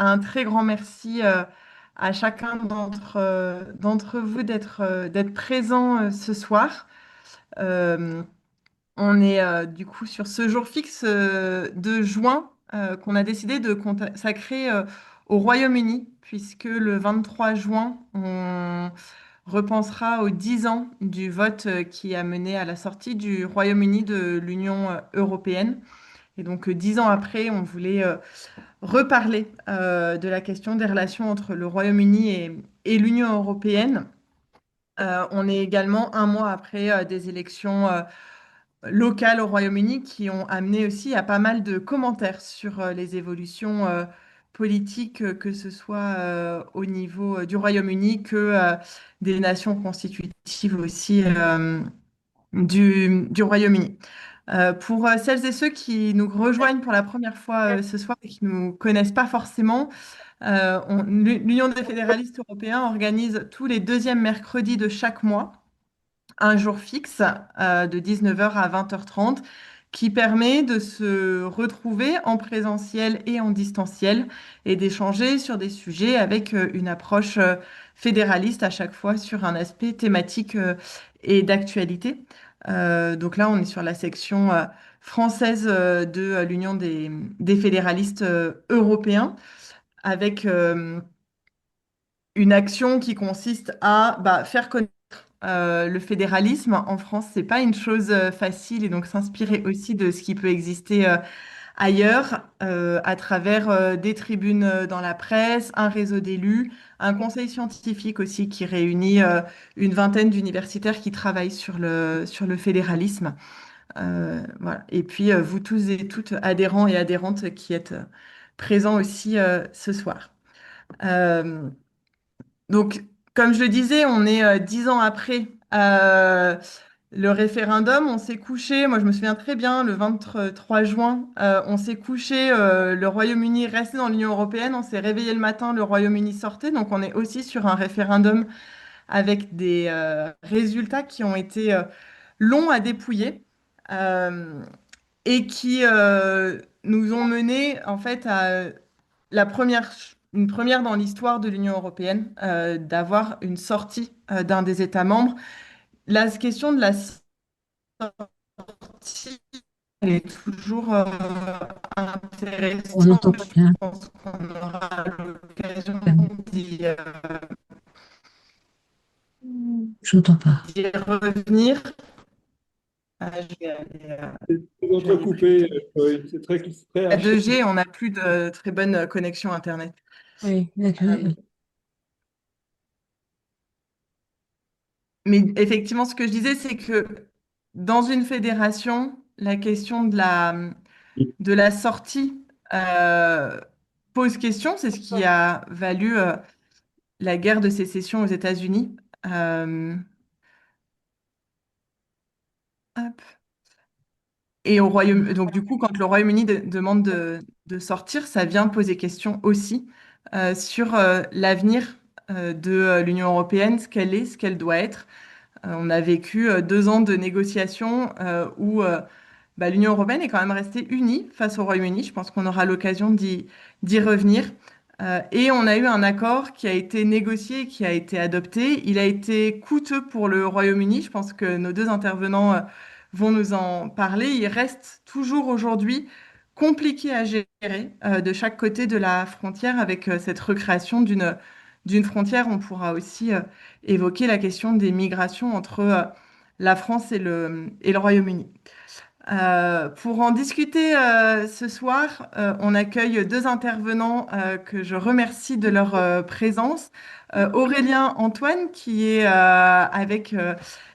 un très grand merci à chacun d'entre vous d'être présent ce soir. Euh, on est du coup sur ce jour fixe de juin qu'on a décidé de consacrer au Royaume-Uni, puisque le 23 juin, on repensera aux 10 ans du vote qui a mené à la sortie du Royaume-Uni de l'Union européenne. Et donc, 10 ans après, on voulait reparler de la question des relations entre le Royaume-Uni et l'Union européenne. On est également un mois après des élections locales au Royaume-Uni qui ont amené aussi à pas mal de commentaires sur les évolutions politiques, que ce soit au niveau du Royaume-Uni que des nations constitutives aussi du Royaume-Uni. Pour celles et ceux qui nous rejoignent pour la première fois ce soir et qui ne nous connaissent pas forcément, l'Union des fédéralistes européens organise tous les deuxièmes mercredis de chaque mois un jour fixe de 19h à 20h30 qui permet de se retrouver en présentiel et en distanciel et d'échanger sur des sujets avec une approche fédéraliste à chaque fois sur un aspect thématique et d'actualité. Donc là, on est sur la section française de l'Union des fédéralistes européens avec une action qui consiste à faire connaître le fédéralisme. En France, c'est pas une chose facile et donc s'inspirer aussi de ce qui peut exister ailleurs à travers des tribunes dans la presse, un réseau d'élus, un conseil scientifique aussi qui réunit une vingtaine d'universitaires qui travaillent sur le fédéralisme. Voilà. Et puis vous tous et toutes adhérents et adhérentes qui êtes présents aussi ce soir. Euh, donc, comme je le disais, on est 10 ans après le référendum. On s'est couché, moi je me souviens très bien, le 23 juin, on s'est couché, le Royaume-Uni restait dans l'Union européenne, on s'est réveillé le matin, le Royaume-Uni sortait. Donc, on est aussi sur un référendum avec des résultats qui ont été longs à dépouiller euh, et qui nous ont mené en fait à une première dans l'histoire de l'Union européenne, d'avoir une sortie d'un des États membres. La question de la sortie, elle est toujours On n'entend intéressante. pas Je bien. pense qu'on aura l'occasion Je n'entends pas. d'y revenir. Je vais aller, C'est très je vais aller plus vite. entrecoupé, oui, c'est très À haché. 2G, on n'a plus de très bonne connexion Internet. Oui, d'accord. Euh, mais effectivement, ce que je disais, c'est que dans une fédération, la question de la sortie pose question. C'est ce qui a valu la guerre de sécession aux États-Unis. Euh, hop. Et au Royaume, donc du coup, quand le Royaume-Uni demande de sortir, ça vient poser question aussi sur l'avenir de l'Union européenne, ce qu'elle est, ce qu'elle doit être. On a vécu 2 ans de négociations où l'Union européenne est quand même restée unie face au Royaume-Uni. Je pense qu'on aura l'occasion d'y revenir. Et on a eu un accord qui a été négocié, qui a été adopté. Il a été coûteux pour le Royaume-Uni. Je pense que nos deux intervenants vont nous en parler. Il reste toujours aujourd'hui compliqué à gérer de chaque côté de la frontière avec cette recréation d'une frontière. On pourra aussi évoquer la question des migrations entre la France et le Royaume-Uni. Pour en discuter ce soir, on accueille deux intervenants que je remercie de leur présence. Aurélien Antoine, qui est avec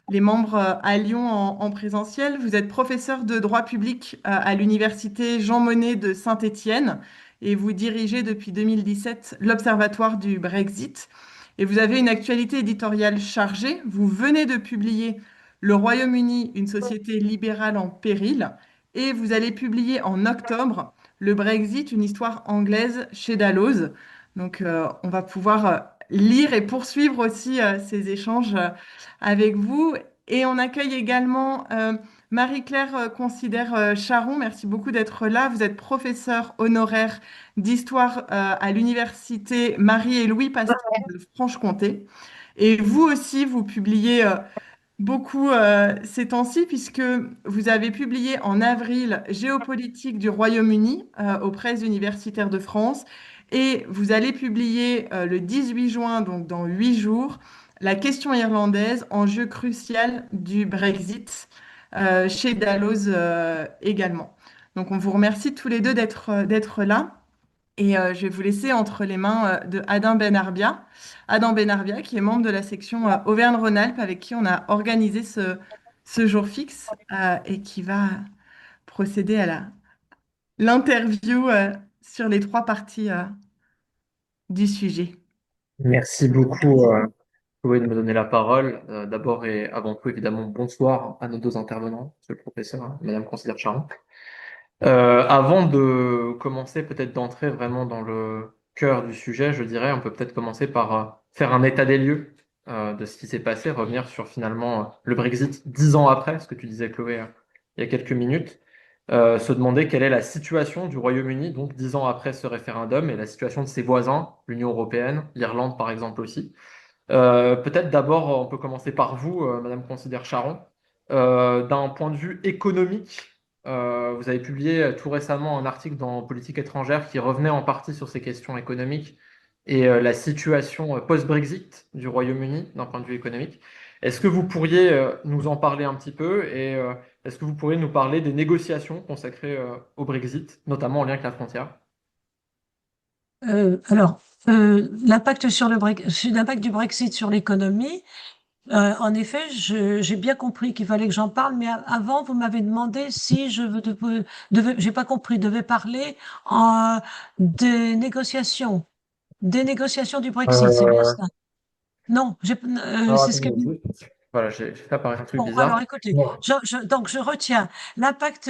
les membres à Lyon en présentiel. Vous êtes professeur de droit public à l'université Jean Monnet de Saint-Étienne et vous dirigez depuis 2017 l'Observatoire du Brexit. Et vous avez une actualité éditoriale chargée. Vous venez de publier Le Royaume-Uni, une société libérale en péril. Et vous allez publier en octobre Le Brexit, une histoire anglaise chez Dalloz. Donc, on va pouvoir lire et poursuivre aussi ces échanges avec vous. Et on accueille également Marie-Claire Considère Charon, merci beaucoup d'être là. Vous êtes professeur honoraire d'histoire à l'université Marie et Louis Pasteur de Franche-Comté. Et vous aussi, vous publiez beaucoup ces temps-ci, puisque vous avez publié en avril Géopolitique du Royaume-Uni aux presses universitaires de France, et vous allez publier le 18 juin, donc dans 8 jours, La question irlandaise, enjeu crucial du Brexit, chez Dalloz également. Donc on vous remercie tous les deux d'être là. Et je vais vous laisser entre les mains de Adam Benarbia. Adam Benarbia, qui est membre de la section Auvergne-Rhône-Alpes, avec qui on a organisé ce jour fixe et qui va procéder à l'interview sur les trois parties du sujet. Merci beaucoup, Chloé, de me donner la parole. D'abord et avant tout, évidemment, bonsoir à nos deux intervenants, monsieur le professeur, Madame Considère Charon. Avant de commencer, peut-être d'entrer vraiment dans le cœur du sujet, je dirais, on peut peut-être commencer par faire un état des lieux de ce qui s'est passé, revenir sur finalement le Brexit 10 ans après, ce que tu disais, Chloé, il y a quelques minutes, se demander quelle est la situation du Royaume-Uni, donc 10 ans après ce référendum, et la situation de ses voisins, l'Union européenne, l'Irlande par exemple aussi. Peut-être d'abord, on peut commencer par vous, Madame Considère Charon. D'un point de vue économique, vous avez publié tout récemment un article dans Politique étrangère qui revenait en partie sur ces questions économiques et la situation post-Brexit du Royaume-Uni d'un point de vue économique. Est-ce que vous pourriez nous en parler un petit peu et est-ce que vous pourriez nous parler des négociations consacrées au Brexit, notamment en lien avec la frontière? Alors, l'impact du Brexit sur l'économie, en effet, j'ai bien compris qu'il fallait que j'en parle, mais avant, vous m'avez demandé si j'ai pas compris, devais parler des négociations du Brexit, c'est bien Euh, ça? Non, alors, c'est ce que. attendez, voilà, j'ai fait apparaître un truc Bon, alors bizarre. écoutez, Non. donc je retiens l'impact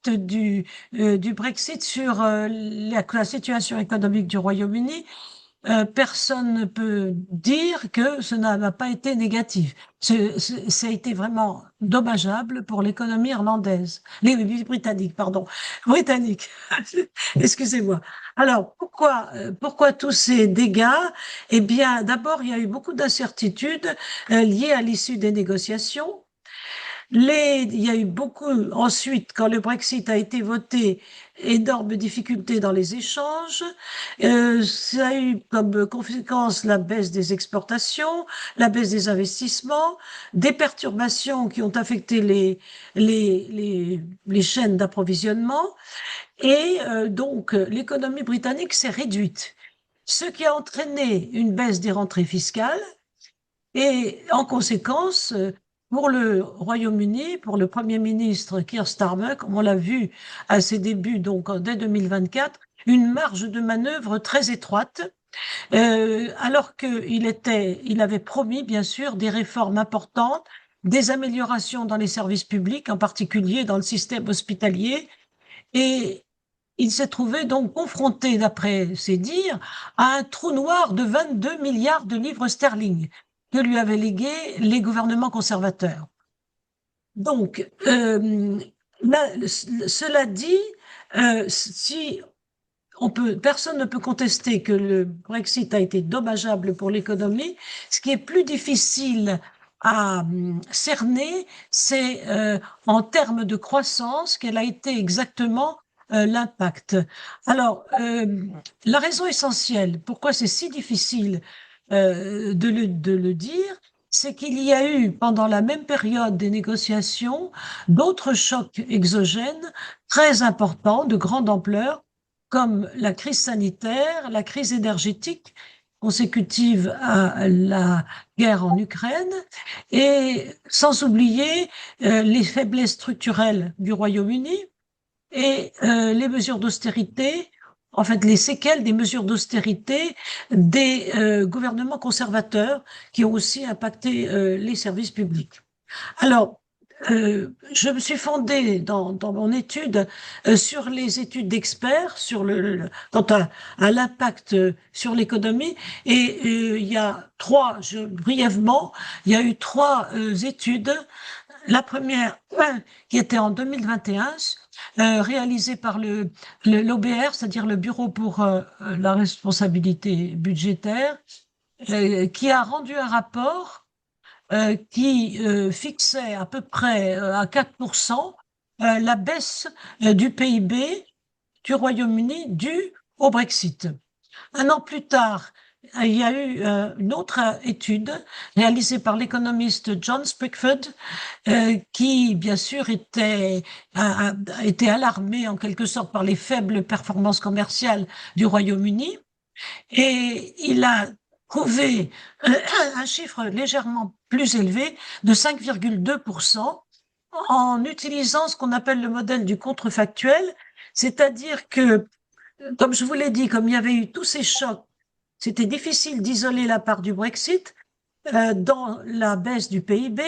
du Brexit sur la situation économique du Royaume-Uni. Personne ne peut dire que ce n'a pas été négatif. Ça a été vraiment dommageable pour l'économie irlandaise, les britanniques, pardon, britanniques. Excusez-moi. Alors, pourquoi tous ces dégâts? Eh bien, d'abord, il y a eu beaucoup d'incertitudes liées à l'issue des négociations. Il y a eu beaucoup, ensuite, quand le Brexit a été voté, énormes difficultés dans les échanges. Ça a eu comme conséquence la baisse des exportations, la baisse des investissements, des perturbations qui ont affecté les chaînes d'approvisionnement. Et donc, l'économie britannique s'est réduite, ce qui a entraîné une baisse des rentrées fiscales et en conséquence, pour le Royaume-Uni, pour le Premier ministre Keir Starmer, comme on l'a vu à ses débuts, donc dès 2024, une marge de manœuvre très étroite, alors il avait promis, bien sûr, des réformes importantes, des améliorations dans les services publics, en particulier dans le système hospitalier, et il s'est trouvé donc confronté, d'après ses dires, à un trou noir de 22 milliards de livres sterling que lui avaient légué les gouvernements conservateurs. Donc, cela dit, si personne ne peut contester que le Brexit a été dommageable pour l'économie. Ce qui est plus difficile à cerner, c'est en termes de croissance, quel a été exactement l'impact. Alors, la raison essentielle, pourquoi c'est si difficile de le dire, c'est qu'il y a eu, pendant la même période des négociations, d'autres chocs exogènes très importants, de grande ampleur, comme la crise sanitaire, la crise énergétique consécutive à la guerre en Ukraine, et sans oublier les faiblesses structurelles du Royaume-Uni et les mesures d'austérité, en fait les séquelles des mesures d'austérité des gouvernements conservateurs qui ont aussi impacté les services publics. Alors, je me suis fondée dans mon étude sur les études d'experts sur quant à l'impact sur l'économie et il y a brièvement, il y a eu trois études La première, qui était en 2021, réalisée par l'OBR, c'est-à-dire le Bureau pour la responsabilité budgétaire, qui a rendu un rapport qui fixait à peu près à 4% la baisse du PIB du Royaume-Uni due au Brexit. Un an plus tard, il y a eu une autre étude réalisée par l'économiste John Sprickford, qui, bien sûr, a été alarmé en quelque sorte par les faibles performances commerciales du Royaume-Uni. Et il a trouvé un chiffre légèrement plus élevé de 5,2% en utilisant ce qu'on appelle le modèle du contrefactuel, c'est-à-dire que, comme je vous l'ai dit, comme il y avait eu tous ces chocs, c'était difficile d'isoler la part du Brexit dans la baisse du PIB.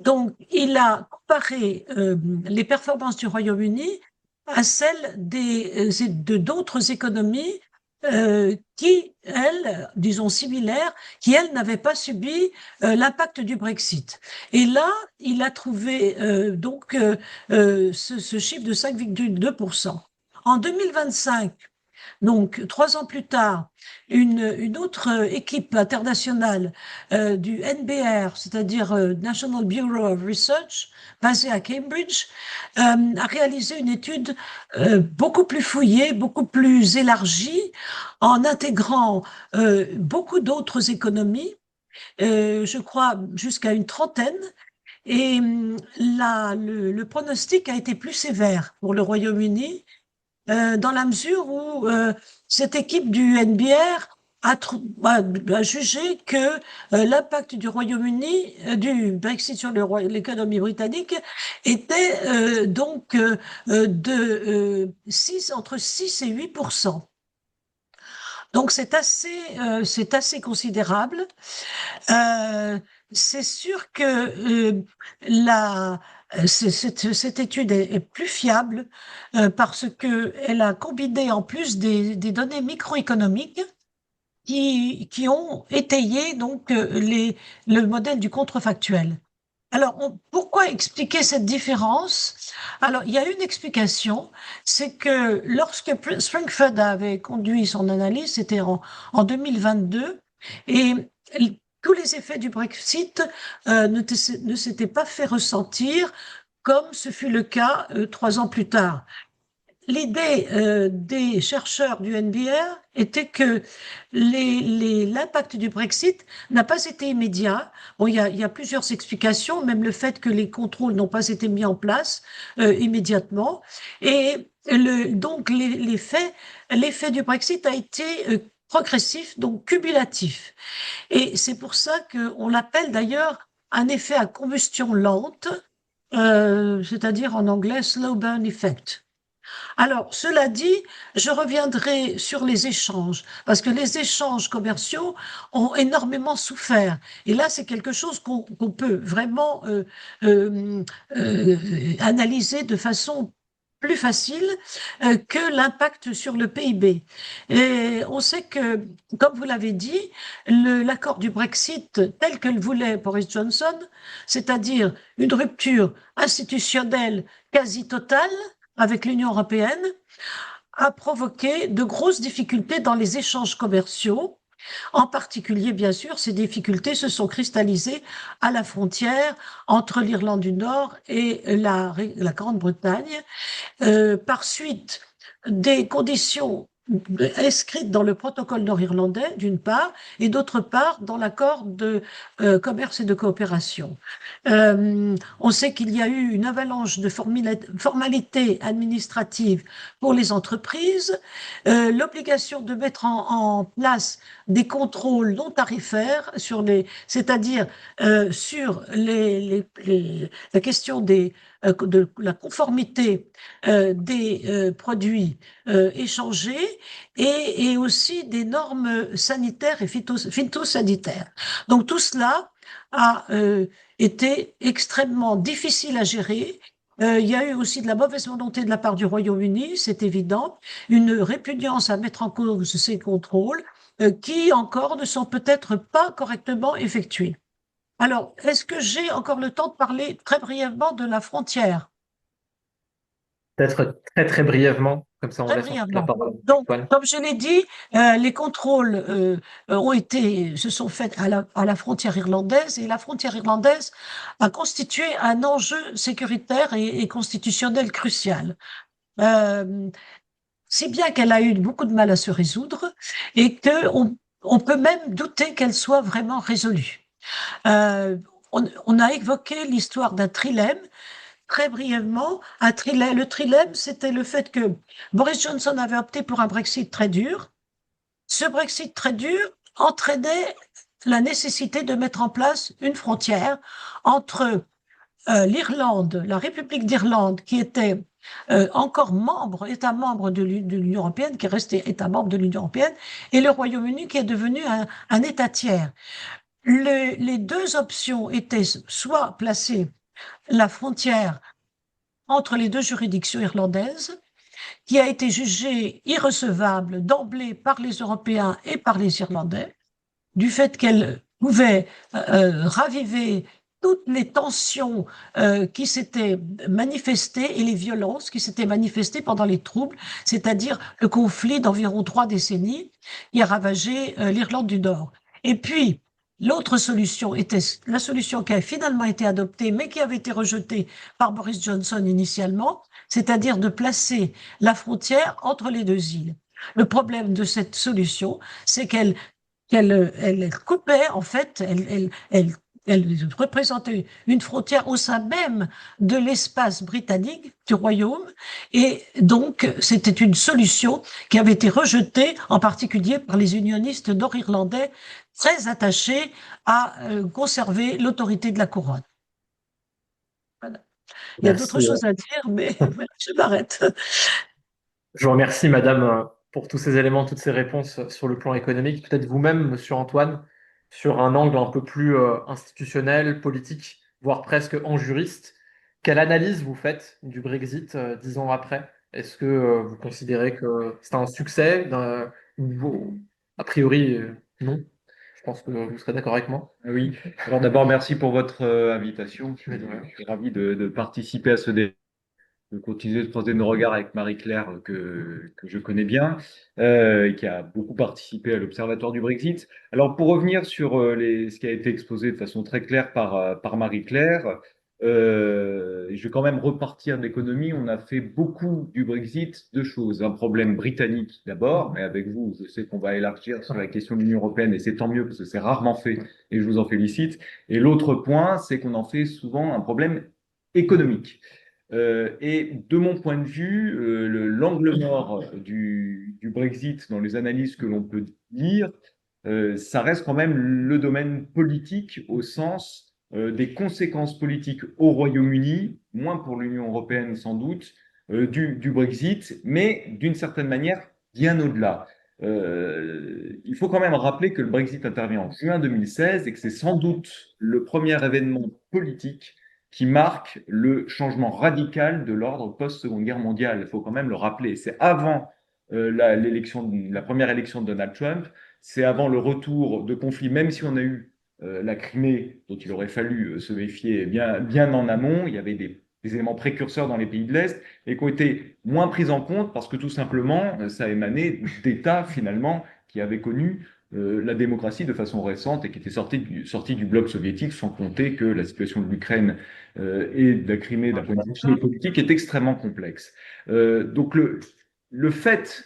Donc, il a comparé les performances du Royaume-Uni à celles de d'autres économies qui, elles, disons similaires, qui, elles, n'avaient pas subi l'impact du Brexit. Et là, il a trouvé ce chiffre de 5,2%. En 2025, donc 3 ans plus tard, une autre équipe internationale du NBR, c'est-à-dire National Bureau of Research, basée à Cambridge, a réalisé une étude beaucoup plus fouillée, beaucoup plus élargie, en intégrant beaucoup d'autres économies, je crois jusqu'à une trentaine. Et le pronostic a été plus sévère pour le Royaume-Uni, dans la mesure où cette équipe du NBR a jugé que l'impact du Royaume-Uni, du Brexit sur l'économie britannique, était entre 6 et 8%. Donc c'est assez considérable. C'est sûr que cette étude est plus fiable parce que elle a combiné en plus des données microéconomiques qui ont étayé donc le modèle du contrefactuel. Alors, pourquoi expliquer cette différence? Alors, il y a une explication, c'est que lorsque Springford avait conduit son analyse, c'était en 2022, et tous les effets du Brexit ne s'étaient pas fait ressentir comme ce fut le cas 3 ans plus tard. L'idée des chercheurs du NBR était que l'impact du Brexit n'a pas été immédiat. Bon, il y a plusieurs explications, même le fait que les contrôles n'ont pas été mis en place immédiatement. Et donc l'effet du Brexit a été progressif, donc cumulatif. Et c'est pour ça qu'on l'appelle d'ailleurs un effet à combustion lente, c'est-à-dire en anglais slow burn effect. Alors, cela dit, je reviendrai sur les échanges, parce que les échanges commerciaux ont énormément souffert. Et là, c'est quelque chose qu'on peut vraiment analyser de façon plus facile que l'impact sur le PIB. Et on sait que, comme vous l'avez dit, l'accord du Brexit tel que le voulait Boris Johnson, c'est-à-dire une rupture institutionnelle quasi totale, avec l'Union européenne, a provoqué de grosses difficultés dans les échanges commerciaux. En particulier, bien sûr, ces difficultés se sont cristallisées à la frontière entre l'Irlande du Nord et la Grande-Bretagne, par suite des conditions inscrites dans le protocole nord-irlandais, d'une part, et d'autre part, dans l'accord de commerce et de coopération. On sait qu'il y a eu une avalanche de formalités administratives pour les entreprises, l'obligation de mettre en place des contrôles non tarifaires c'est-à-dire sur la question de la conformité des produits échangés et aussi des normes sanitaires et phytosanitaires. Donc tout cela a été extrêmement difficile à gérer. Il y a eu aussi de la mauvaise volonté de la part du Royaume-Uni, c'est évident, une répugnance à mettre en cause ces contrôles qui encore ne sont peut-être pas correctement effectués. Alors, est-ce que j'ai encore le temps de parler très brièvement de la frontière? Peut-être très très brièvement, comme ça on Très laisse ensuite la brièvement. parole à Donc, Antoine. comme je l'ai dit, les contrôles se sont faits à la frontière irlandaise, et la frontière irlandaise a constitué un enjeu sécuritaire et constitutionnel crucial. Euh, Si bien qu'elle a eu beaucoup de mal à se résoudre et on peut même douter qu'elle soit vraiment résolue. Euh, on a évoqué l'histoire d'un trilemme. Très brièvement, le trilemme, c'était le fait que Boris Johnson avait opté pour un Brexit très dur. Ce Brexit très dur entraînait la nécessité de mettre en place une frontière entre l'Irlande, la République d'Irlande, qui était encore État membre de l'Union européenne, qui est resté État membre de l'Union européenne, et le Royaume-Uni, qui est devenu un État tiers. Les deux options étaient soit placer la frontière entre les deux juridictions irlandaises, qui a été jugée irrecevable d'emblée par les Européens et par les Irlandais, du fait qu'elle pouvait raviver toutes les tensions qui s'étaient manifestées et les violences qui s'étaient manifestées pendant les troubles, c'est-à-dire le conflit d'environ 3 décennies qui a ravagé l'Irlande du Nord. Et puis, l'autre solution était la solution qui a finalement été adoptée, mais qui avait été rejetée par Boris Johnson initialement, c'est-à-dire de placer la frontière entre les deux îles. Le problème de cette solution, c'est elle coupait, en fait, elle représentait une frontière au sein même de l'espace britannique du Royaume, et donc c'était une solution qui avait été rejetée, en particulier par les unionistes nord-irlandais très attachés à conserver l'autorité de la couronne. Voilà. Il y a d'autres Merci. choses à dire, mais voilà, je m'arrête. Je vous remercie, Madame, pour tous ces éléments, toutes ces réponses sur le plan économique. Peut-être vous-même, Monsieur Antoine, sur un angle un peu plus institutionnel, politique, voire presque en juriste. Quelle analyse vous faites du Brexit 10 ans après? Est-ce que vous considérez que c'est un succès A priori, non. Je pense que vous serez d'accord avec moi. Oui, alors d'abord, merci pour votre invitation. Je suis ravi de participer à ce débat, de continuer de croiser nos regards avec Marie-Claire, que je connais bien, et qui a beaucoup participé à l'Observatoire du Brexit. Alors, pour revenir sur ce qui a été exposé de façon très claire par Marie-Claire, je vais quand même repartir de l'économie. On a fait beaucoup du Brexit deux choses. Un problème britannique d'abord, mais avec vous, je sais qu'on va élargir sur la question de l'Union européenne, et c'est tant mieux parce que c'est rarement fait, et je vous en félicite. Et l'autre point, c'est qu'on en fait souvent un problème économique. Et de mon point de vue, l'angle mort du Brexit dans les analyses que l'on peut lire, ça reste quand même le domaine politique au sens des conséquences politiques au Royaume-Uni, moins pour l'Union européenne sans doute, du Brexit, mais d'une certaine manière bien au-delà. Il faut quand même rappeler que le Brexit intervient en juin 2016 et que c'est sans doute le premier événement politique qui marque le changement radical de l'ordre post-Seconde Guerre mondiale. Il faut quand même le rappeler. C'est avant la première élection de Donald Trump, c'est avant le retour de conflits, même si on a eu la Crimée, dont il aurait fallu se méfier bien en amont. Il y avait des éléments précurseurs dans les pays de l'Est et qui ont été moins pris en compte parce que tout simplement, ça émanait d'États finalement qui avaient connu la démocratie de façon récente et qui était sorti du bloc soviétique, sans compter que la situation de l'Ukraine et de la Crimée d'un point de vue géopolitique est extrêmement complexe. Donc le fait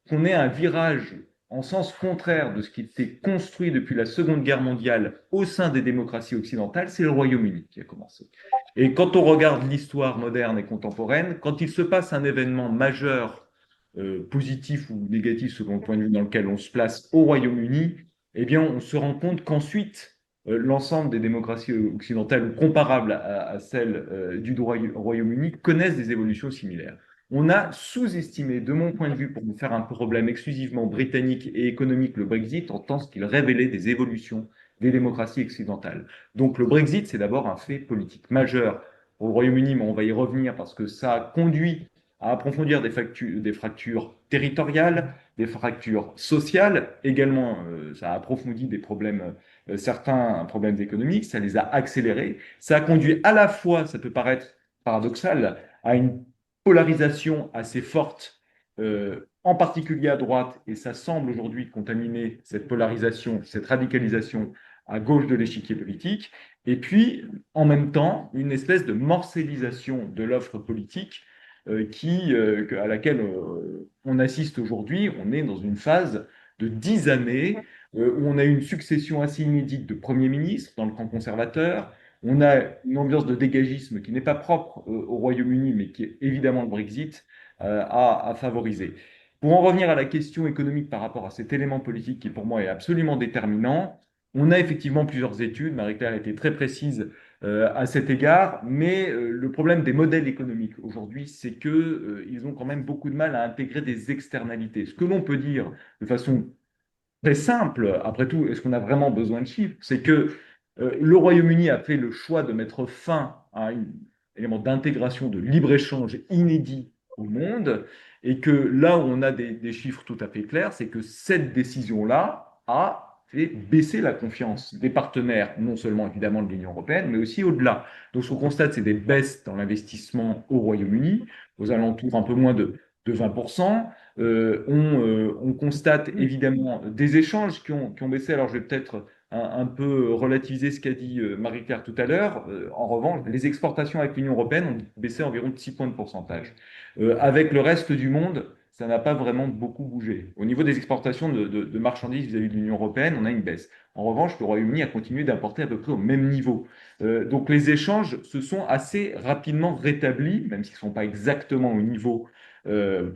qu'on ait un virage en sens contraire de ce qui était construit depuis la Seconde Guerre mondiale au sein des démocraties occidentales, c'est le Royaume-Uni qui a commencé. Et quand on regarde l'histoire moderne et contemporaine, quand il se passe un événement majeur, positif ou négatif selon le point de vue dans lequel on se place au Royaume-Uni, eh bien, on se rend compte qu'ensuite, l'ensemble des démocraties occidentales comparables à celles du Royaume-Uni connaissent des évolutions similaires. On a sous-estimé, de mon point de vue, pour nous faire un problème exclusivement britannique et économique, le Brexit, en tant qu'il révélait des évolutions des démocraties occidentales. Donc le Brexit, c'est d'abord un fait politique majeur au Royaume-Uni, mais on va y revenir parce que ça conduit à approfondir des fractures territoriales, des fractures sociales, également, ça a approfondi des problèmes, certains problèmes économiques, ça les a accélérés, ça a conduit à la fois, ça peut paraître paradoxal, à une polarisation assez forte, en particulier à droite, et ça semble aujourd'hui contaminer cette polarisation, cette radicalisation à gauche de l'échiquier politique, et puis en même temps une espèce de morcellisation de l'offre politique à laquelle on assiste aujourd'hui. On est dans une phase de 10 années où on a eu une succession assez inédite de premiers ministres dans le camp conservateur. On a une ambiance de dégagisme qui n'est pas propre au Royaume-Uni, mais qui est évidemment le Brexit a favorisé. Pour en revenir à la question économique par rapport à cet élément politique qui pour moi est absolument déterminant, on a effectivement plusieurs études, Marie-Claire a été très précise à cet égard, mais le problème des modèles économiques aujourd'hui, c'est que ils ont quand même beaucoup de mal à intégrer des externalités. Ce que l'on peut dire de façon très simple, après tout, est-ce qu'on a vraiment besoin de chiffres? C'est que le Royaume-Uni a fait le choix de mettre fin à un élément d'intégration, de libre-échange inédit au monde, et que là où on a des chiffres tout à fait clairs, c'est que cette décision-là a fait baisser la confiance des partenaires, non seulement évidemment de l'Union européenne, mais aussi au-delà. Donc ce qu'on constate, c'est des baisses dans l'investissement au Royaume-Uni, aux alentours un peu moins de 20%. On constate évidemment des échanges qui ont baissé. Alors, je vais peut-être un peu relativiser ce qu'a dit Marie-Claire tout à l'heure. En revanche, les exportations avec l'Union européenne ont baissé environ de 6 points de pourcentage. Avec le reste du monde, ça n'a pas vraiment beaucoup bougé. Au niveau des exportations de marchandises vis-à-vis de l'Union européenne, on a une baisse. En revanche, le Royaume-Uni a continué d'importer à peu près au même niveau. Donc les échanges se sont assez rapidement rétablis, même s'ils ne sont pas exactement au niveau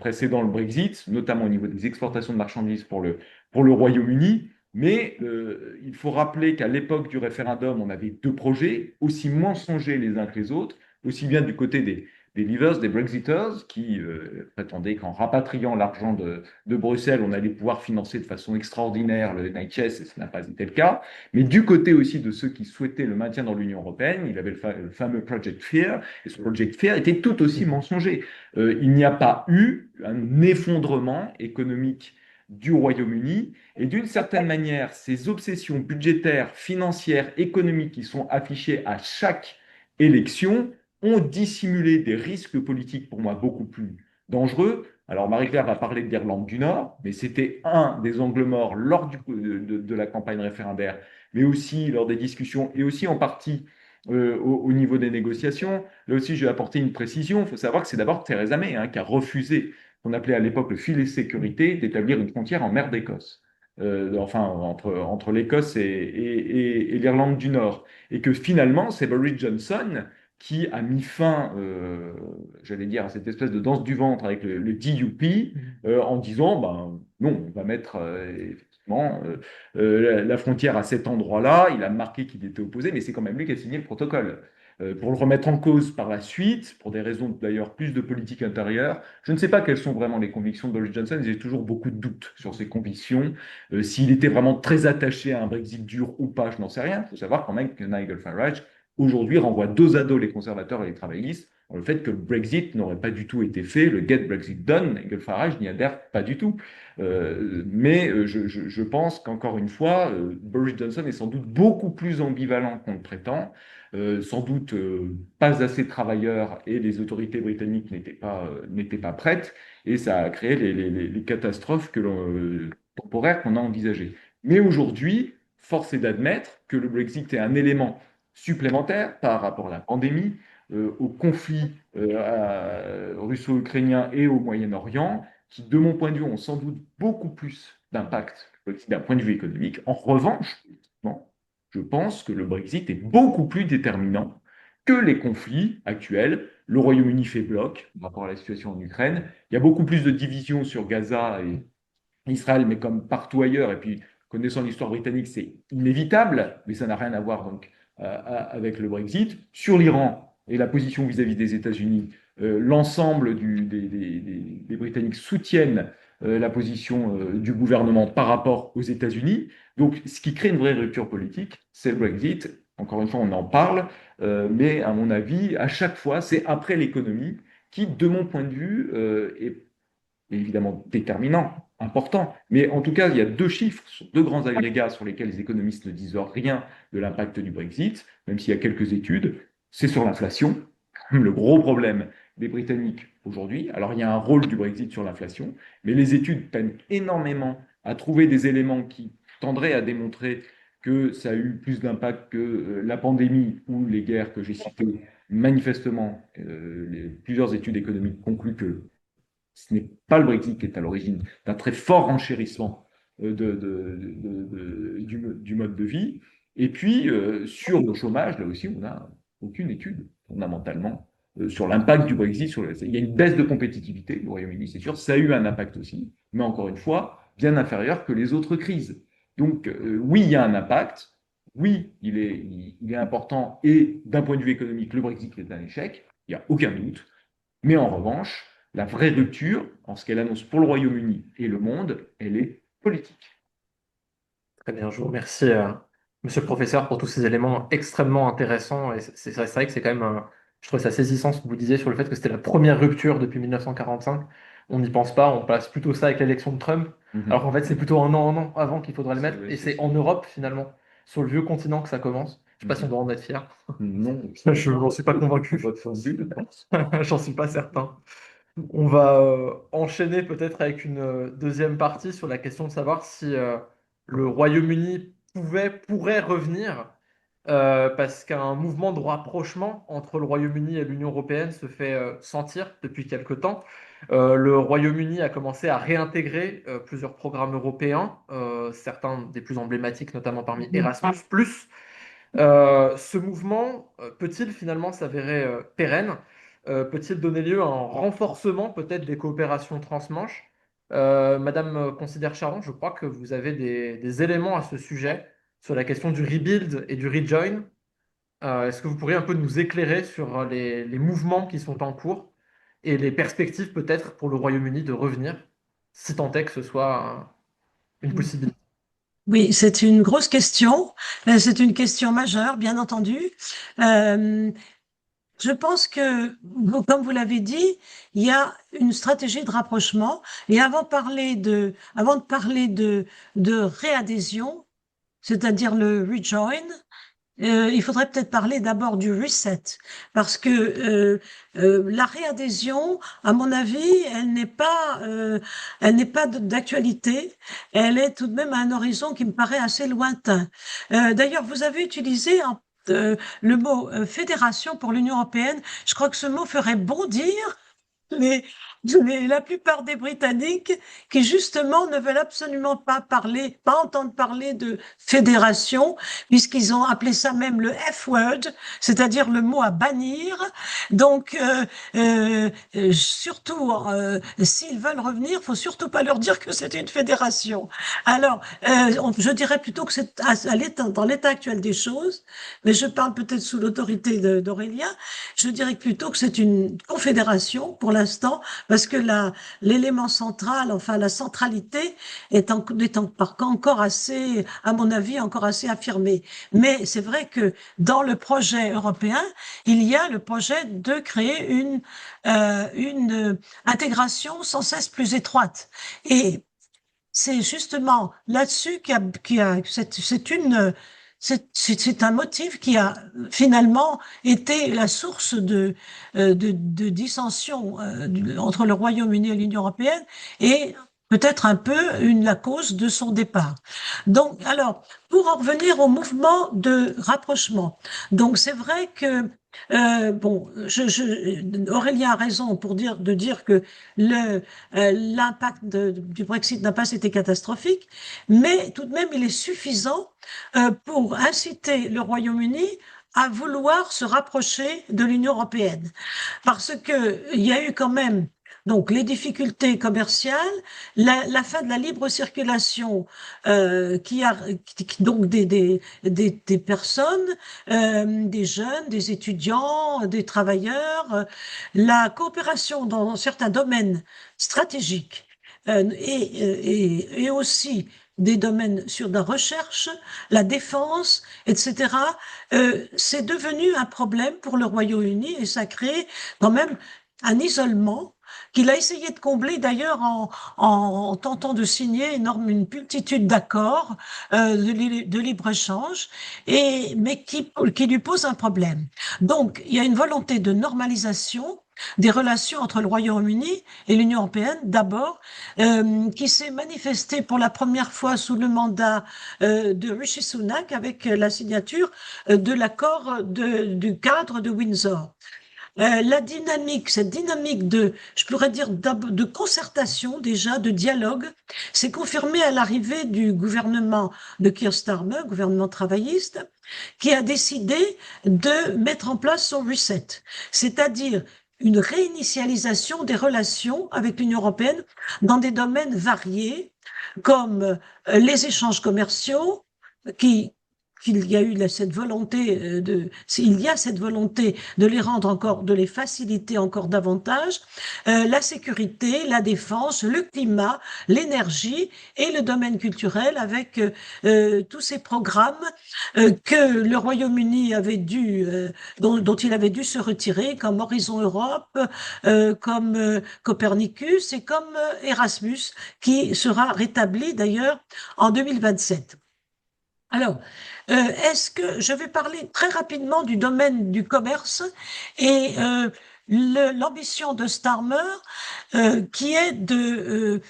précédant le Brexit, notamment au niveau des exportations de marchandises pour le Royaume-Uni. Mais il faut rappeler qu'à l'époque du référendum, on avait deux projets, aussi mensongers les uns que les autres, aussi bien du côté des Leavers, des Brexiters, qui prétendaient qu'en rapatriant l'argent de Bruxelles, on allait pouvoir financer de façon extraordinaire le NHS, et ce n'a pas été le cas. Mais du côté aussi de ceux qui souhaitaient le maintien dans l'Union européenne, il avait le fameux Project Fear, et ce Project Fear était tout aussi mensonger. Il n'y a pas eu un effondrement économique du Royaume-Uni, et d'une certaine manière, ces obsessions budgétaires, financières, économiques qui sont affichées à chaque élection ont dissimulé des risques politiques pour moi beaucoup plus dangereux. Alors Marie-Claire va parler de l'Irlande du Nord, mais c'était un des angles morts lors de la campagne référendaire, mais aussi lors des discussions et aussi en partie au niveau des négociations. Là aussi, je vais apporter une précision. Il faut savoir que c'est d'abord Theresa May qui a refusé, qu'on appelait à l'époque le filet de sécurité, d'établir une frontière en mer d'Écosse. Enfin, entre l'Écosse et l'Irlande du Nord. Et que finalement, c'est Boris Johnson qui a mis fin, j'allais dire, à cette espèce de danse du ventre avec le DUP, en disant, ben, non, on va mettre effectivement la frontière à cet endroit-là. Il a marqué qu'il était opposé, mais c'est quand même lui qui a signé le protocole. Pour le remettre en cause par la suite, pour des raisons d'ailleurs plus de politique intérieure, je ne sais pas quelles sont vraiment les convictions de Boris Johnson. J'ai toujours beaucoup de doutes sur ses convictions. S'il était vraiment très attaché à un Brexit dur ou pas, je n'en sais rien. Il faut savoir quand même que Nigel Farage aujourd'hui renvoie dos à dos les conservateurs et les travaillistes dans le fait que le Brexit n'aurait pas du tout été fait, le Get Brexit Done, Nigel Farage n'y adhère pas du tout. Mais je pense qu'encore une fois, Boris Johnson est sans doute beaucoup plus ambivalent qu'on le prétend, sans doute pas assez travailleur et les autorités britanniques n'étaient pas prêtes et ça a créé les catastrophes temporaires qu'on a envisagées. Mais aujourd'hui, force est d'admettre que le Brexit est un élément supplémentaire par rapport à la pandémie, au conflit russo-ukrainien et au Moyen-Orient, qui, de mon point de vue, ont sans doute beaucoup plus d'impact d'un point de vue économique. En revanche, bon, je pense que le Brexit est beaucoup plus déterminant que les conflits actuels. Le Royaume-Uni fait bloc par rapport à la situation en Ukraine. Il y a beaucoup plus de divisions sur Gaza et Israël, mais comme partout ailleurs. Et puis, connaissant l'histoire britannique, c'est inévitable, mais ça n'a rien à voir donc avec le Brexit. Sur l'Iran et la position vis-à-vis des États-Unis, l'ensemble des Britanniques soutiennent la position du gouvernement par rapport aux États-Unis. Donc, ce qui crée une vraie rupture politique, c'est le Brexit. Encore une fois, on en parle, mais à mon avis, à chaque fois, c'est après l'économie qui, de mon point de vue, est évidemment déterminant important. Mais en tout cas, il y a deux chiffres, deux grands agrégats sur lesquels les économistes ne disent rien de l'impact du Brexit, même s'il y a quelques études. C'est sur l'inflation, le gros problème des Britanniques aujourd'hui. Alors, il y a un rôle du Brexit sur l'inflation, mais les études peinent énormément à trouver des éléments qui tendraient à démontrer que ça a eu plus d'impact que la pandémie ou les guerres que j'ai citées. Manifestement, plusieurs études économiques concluent que ce n'est pas le Brexit qui est à l'origine d'un très fort renchérissement du mode de vie. Et puis, sur le chômage, là aussi, on n'a aucune étude, fondamentalement, sur l'impact du Brexit. Il y a une baisse de compétitivité du Royaume-Uni, c'est sûr. Ça a eu un impact aussi, mais encore une fois, bien inférieur que les autres crises. Donc, oui, il y a un impact. Oui, il est important. Et d'un point de vue économique, le Brexit est un échec. Il n'y a aucun doute. Mais en revanche, la vraie rupture, en ce qu'elle annonce pour le Royaume-Uni et le monde, elle est politique. Très bien, je vous remercie, monsieur le professeur, pour tous ces éléments extrêmement intéressants. Et c'est vrai que c'est quand même, je trouve ça saisissant ce que vous disiez sur le fait que c'était la première rupture depuis 1945. On n'y pense pas, on place plutôt ça avec l'élection de Trump, alors qu'en fait c'est plutôt un an avant qu'il faudrait le mettre. Et c'est en Europe finalement, sur le vieux continent que ça commence. Je ne sais pas si on doit en être fier. Non, Je n'en suis pas convaincu. J'en suis pas certain. On va enchaîner peut-être avec une deuxième partie sur la question de savoir si le Royaume-Uni pourrait revenir, parce qu'un mouvement de rapprochement entre le Royaume-Uni et l'Union européenne se fait sentir depuis quelque temps. Le Royaume-Uni a commencé à réintégrer plusieurs programmes européens, certains des plus emblématiques, notamment parmi Erasmus+. Ce mouvement peut-il finalement s'avérer pérenne? Peut-il donner lieu à un renforcement peut-être des coopérations transmanche? Madame Considère-Charon, je crois que vous avez des éléments à ce sujet sur la question du rebuild et du rejoin. Est-ce que vous pourriez un peu nous éclairer sur les mouvements qui sont en cours et les perspectives peut-être pour le Royaume-Uni de revenir, si tant est que ce soit une possibilité? Oui, c'est une grosse question. C'est une question majeure, bien entendu. Euh, je pense que, comme vous l'avez dit, il y a une stratégie de rapprochement. Et avant de parler de réadhésion, c'est-à-dire le rejoin, il faudrait peut-être parler d'abord du reset, parce que la réadhésion, à mon avis, elle n'est pas d'actualité. Elle est tout de même à un horizon qui me paraît assez lointain. D'ailleurs, vous avez utilisé le mot fédération pour l'Union européenne. Je crois que ce mot ferait bondir les, la plupart des Britanniques qui justement ne veulent absolument pas entendre parler de fédération, puisqu'ils ont appelé ça même le F-word, c'est-à-dire le mot à bannir. Donc, surtout, s'ils veulent revenir, faut surtout pas leur dire que c'est une fédération. Alors, je dirais plutôt que c'est dans l'état actuel des choses, mais je parle peut-être sous l'autorité d'Aurélien, je dirais plutôt que c'est une confédération pour l'instant, parce que l'élément central, enfin la centralité est encore assez, à mon avis, encore assez affirmée. Mais c'est vrai que dans le projet européen, il y a le projet de créer une intégration sans cesse plus étroite. Et c'est justement là-dessus c'est un motif qui a finalement été la source de dissension entre le Royaume-Uni et l'Union européenne et peut-être un peu la cause de son départ. Donc, alors, pour en revenir au mouvement de rapprochement, donc c'est vrai que bon, Aurélien a raison de dire que l'impact du Brexit n'a pas été catastrophique, mais tout de même, il est suffisant pour inciter le Royaume-Uni à vouloir se rapprocher de l'Union européenne. Parce que il y a eu quand même donc les difficultés commerciales, la fin de la libre circulation donc des personnes, des jeunes, des étudiants, des travailleurs, la coopération dans certains domaines stratégiques et aussi des domaines sur la recherche, la défense, etc. C'est devenu un problème pour le Royaume-Uni et ça crée quand même un isolement qu'il a essayé de combler d'ailleurs en tentant de signer une multitude d'accords de libre-échange, mais qui lui pose un problème. Donc, il y a une volonté de normalisation des relations entre le Royaume-Uni et l'Union européenne, d'abord, qui s'est manifestée pour la première fois sous le mandat de Rishi Sunak avec la signature de l'accord du cadre de Windsor. Cette dynamique je pourrais dire, de concertation déjà, de dialogue, s'est confirmée à l'arrivée du gouvernement de Keir Starmer, gouvernement travailliste, qui a décidé de mettre en place son reset, c'est-à-dire une réinitialisation des relations avec l'Union européenne dans des domaines variés, comme les échanges commerciaux, qu'il y a eu cette volonté il y a cette volonté de les rendre encore, de les faciliter encore davantage, la sécurité, la défense, le climat, l'énergie et le domaine culturel avec tous ces programmes que le Royaume-Uni dont il avait dû se retirer, comme Horizon Europe, comme Copernicus et comme Erasmus, qui sera rétabli d'ailleurs en 2027. Alors, est-ce que je vais parler très rapidement du domaine du commerce et l'ambition de Starmer, qui est de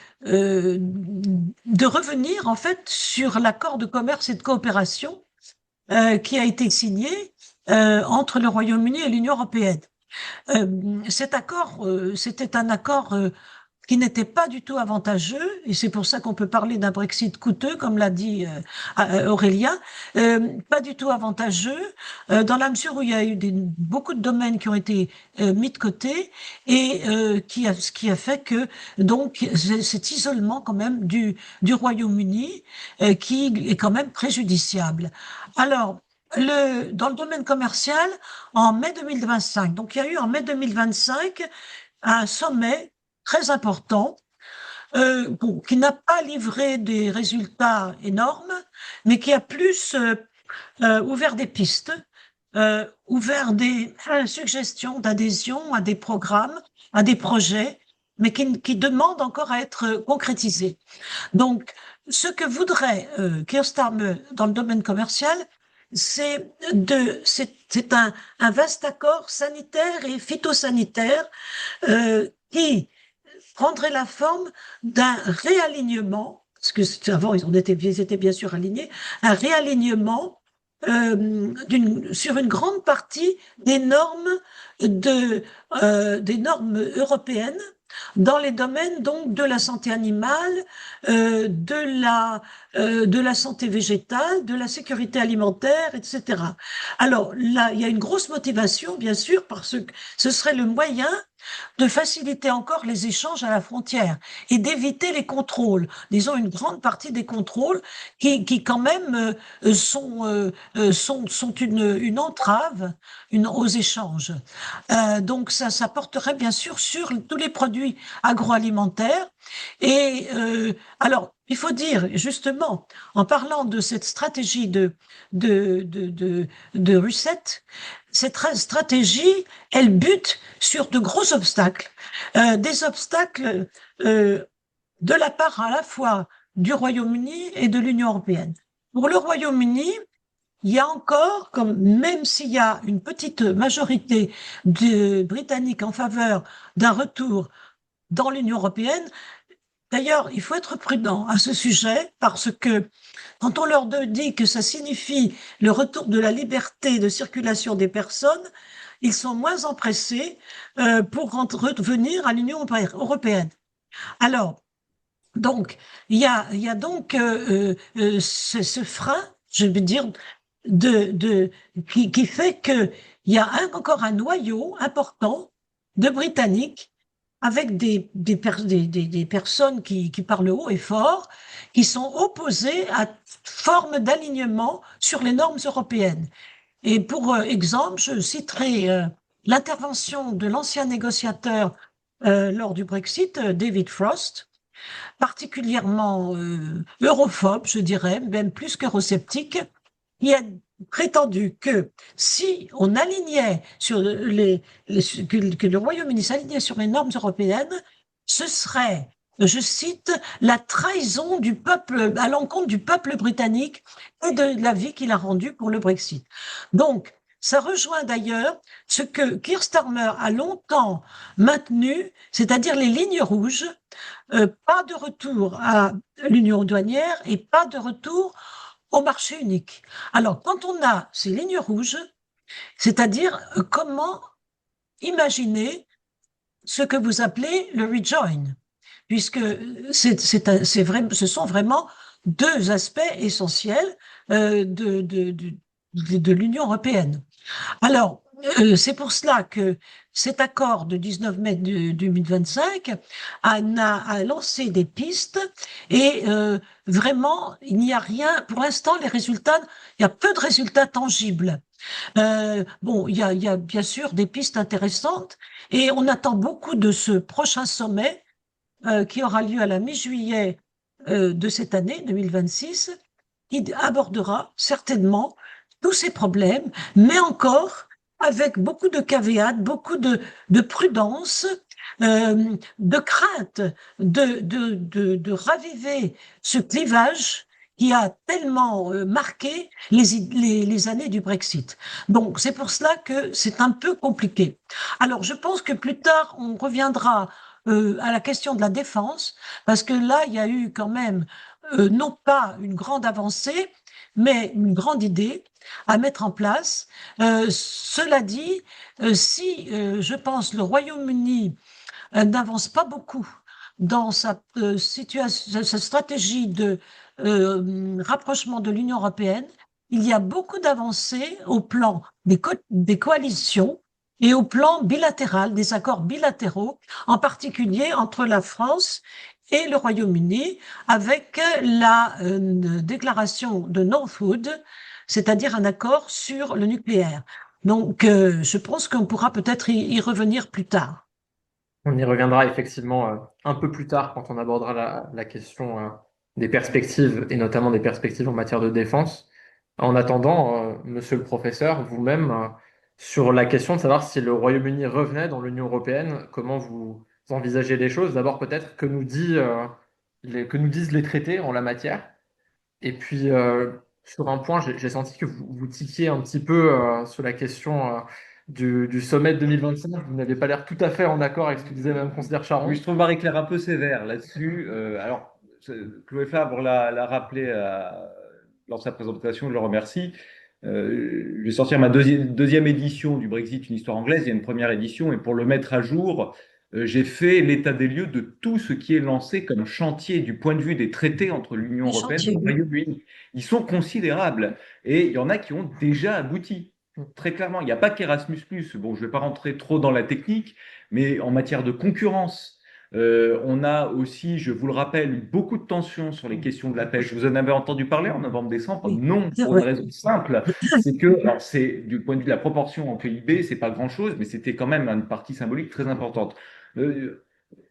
revenir en fait sur l'accord de commerce et de coopération qui a été signé entre le Royaume-Uni et l'Union européenne. Cet accord, c'était un accord qui n'était pas du tout avantageux, et c'est pour ça qu'on peut parler d'un Brexit coûteux, comme l'a dit Aurélien, pas du tout avantageux, dans la mesure où il y a eu beaucoup de domaines qui ont été mis de côté, et ce qui a fait que donc cet isolement quand même du Royaume-Uni qui est quand même préjudiciable. Alors, dans le domaine commercial, en mai 2025, donc il y a eu en mai 2025 un sommet très important, qui n'a pas livré des résultats énormes, mais qui a plus ouvert des pistes, ouvert des suggestions d'adhésion à des programmes, à des projets, mais qui demandent encore à être concrétisés. Donc, ce que voudrait Keir Starmer dans le domaine commercial, c'est un vaste accord sanitaire et phytosanitaire qui prendrait la forme d'un réalignement, parce que avant ils étaient bien sûr alignés, un réalignement sur une grande partie des normes européennes dans les domaines donc de la santé animale, de la santé végétale, de la sécurité alimentaire, etc. Alors là, il y a une grosse motivation, bien sûr, parce que ce serait le moyen de faciliter encore les échanges à la frontière et d'éviter les contrôles, disons une grande partie des contrôles qui quand même sont une entrave aux échanges. Donc ça porterait bien sûr sur tous les produits agroalimentaires. Et alors, il faut dire justement, en parlant de cette stratégie de reset, cette stratégie, elle bute sur de gros obstacles, des obstacles de la part à la fois du Royaume-Uni et de l'Union européenne. Pour le Royaume-Uni, il y a encore, même s'il y a une petite majorité de Britanniques en faveur d'un retour dans l'Union européenne, d'ailleurs, il faut être prudent à ce sujet parce que quand on leur dit que ça signifie le retour de la liberté de circulation des personnes, ils sont moins empressés pour revenir à l'Union européenne. Alors, donc, il y a donc ce frein, je veux dire, qui fait qu'il y a encore un noyau important de Britanniques avec des personnes qui parlent haut et fort, qui sont opposées à toute forme d'alignement sur les normes européennes. Et pour exemple, je citerai l'intervention de l'ancien négociateur lors du Brexit, David Frost, particulièrement europhobe, je dirais, même plus qu'eurosceptique, qui a prétendu que si on alignait sur que le Royaume-Uni s'alignait sur les normes européennes, ce serait, je cite, la trahison du peuple à l'encontre du peuple britannique et de l'avis qu'il a rendu pour le Brexit. Donc, ça rejoint d'ailleurs ce que Keir Starmer a longtemps maintenu, c'est-à-dire les lignes rouges, pas de retour à l'union douanière et pas de retour au marché unique. Alors, quand on a ces lignes rouges, c'est-à-dire comment imaginer ce que vous appelez le rejoin, puisque ce sont vraiment deux aspects essentiels de l'Union européenne. Alors, c'est pour cela que cet accord de 19 mai 2025 a lancé des pistes et vraiment, il n'y a rien, pour l'instant, il y a peu de résultats tangibles. Bon, il y a bien sûr des pistes intéressantes et on attend beaucoup de ce prochain sommet qui aura lieu à la mi-juillet de cette année 2026, qui abordera certainement tous ces problèmes, mais encore avec beaucoup de caveats, beaucoup de prudence, de crainte de raviver ce clivage qui a tellement marqué les années du Brexit. Donc, c'est pour cela que c'est un peu compliqué. Alors, je pense que plus tard, on reviendra à la question de la défense, parce que là, il y a eu quand même, non pas une grande avancée, mais une grande idée à mettre en place. Cela dit, si je pense le Royaume-Uni n'avance pas beaucoup dans sa stratégie de rapprochement de l'Union européenne, il y a beaucoup d'avancées au plan des coalitions et au plan bilatéral, des accords bilatéraux, en particulier entre la France et le Royaume-Uni, avec la déclaration de Northwood, c'est-à-dire un accord sur le nucléaire. Donc, je pense qu'on pourra peut-être y revenir plus tard. On y reviendra effectivement un peu plus tard quand on abordera la question des perspectives et notamment des perspectives en matière de défense. En attendant, monsieur le professeur, vous-même, sur la question de savoir si le Royaume-Uni revenait dans l'Union européenne, comment vous envisagez les choses? D'abord, peut-être que nous disent les traités en la matière. Et puis, sur un point, j'ai senti que vous tiquiez un petit peu sur la question du sommet de 2025. Vous n'avez pas l'air tout à fait en accord avec ce que disait Mme Considère Charon. Oui, je trouve Marie-Claire un peu sévère là-dessus. Alors, Chloé Fabre l'a rappelé lors de sa présentation, je le remercie. Je vais sortir ma deuxième édition du Brexit, une histoire anglaise. Il y a une première édition, et pour le mettre à jour, j'ai fait l'état des lieux de tout ce qui est lancé comme chantier du point de vue des traités entre l'Union Les européenne et chantiers, le oui. Royaume-Uni. Ils sont considérables, et il y en a qui ont déjà abouti. Très clairement, il n'y a pas qu'Erasmus+. Bon, je ne vais pas rentrer trop dans la technique, mais en matière de concurrence, on a aussi, je vous le rappelle, eu beaucoup de tensions sur les questions de la pêche. Vous en avez entendu parler en novembre-décembre? Oui, Non, c'est pour une vrai. raison simple, c'est que, alors c'est du point de vue de la proportion en PIB, c'est pas grand-chose, mais c'était quand même une partie symbolique très importante.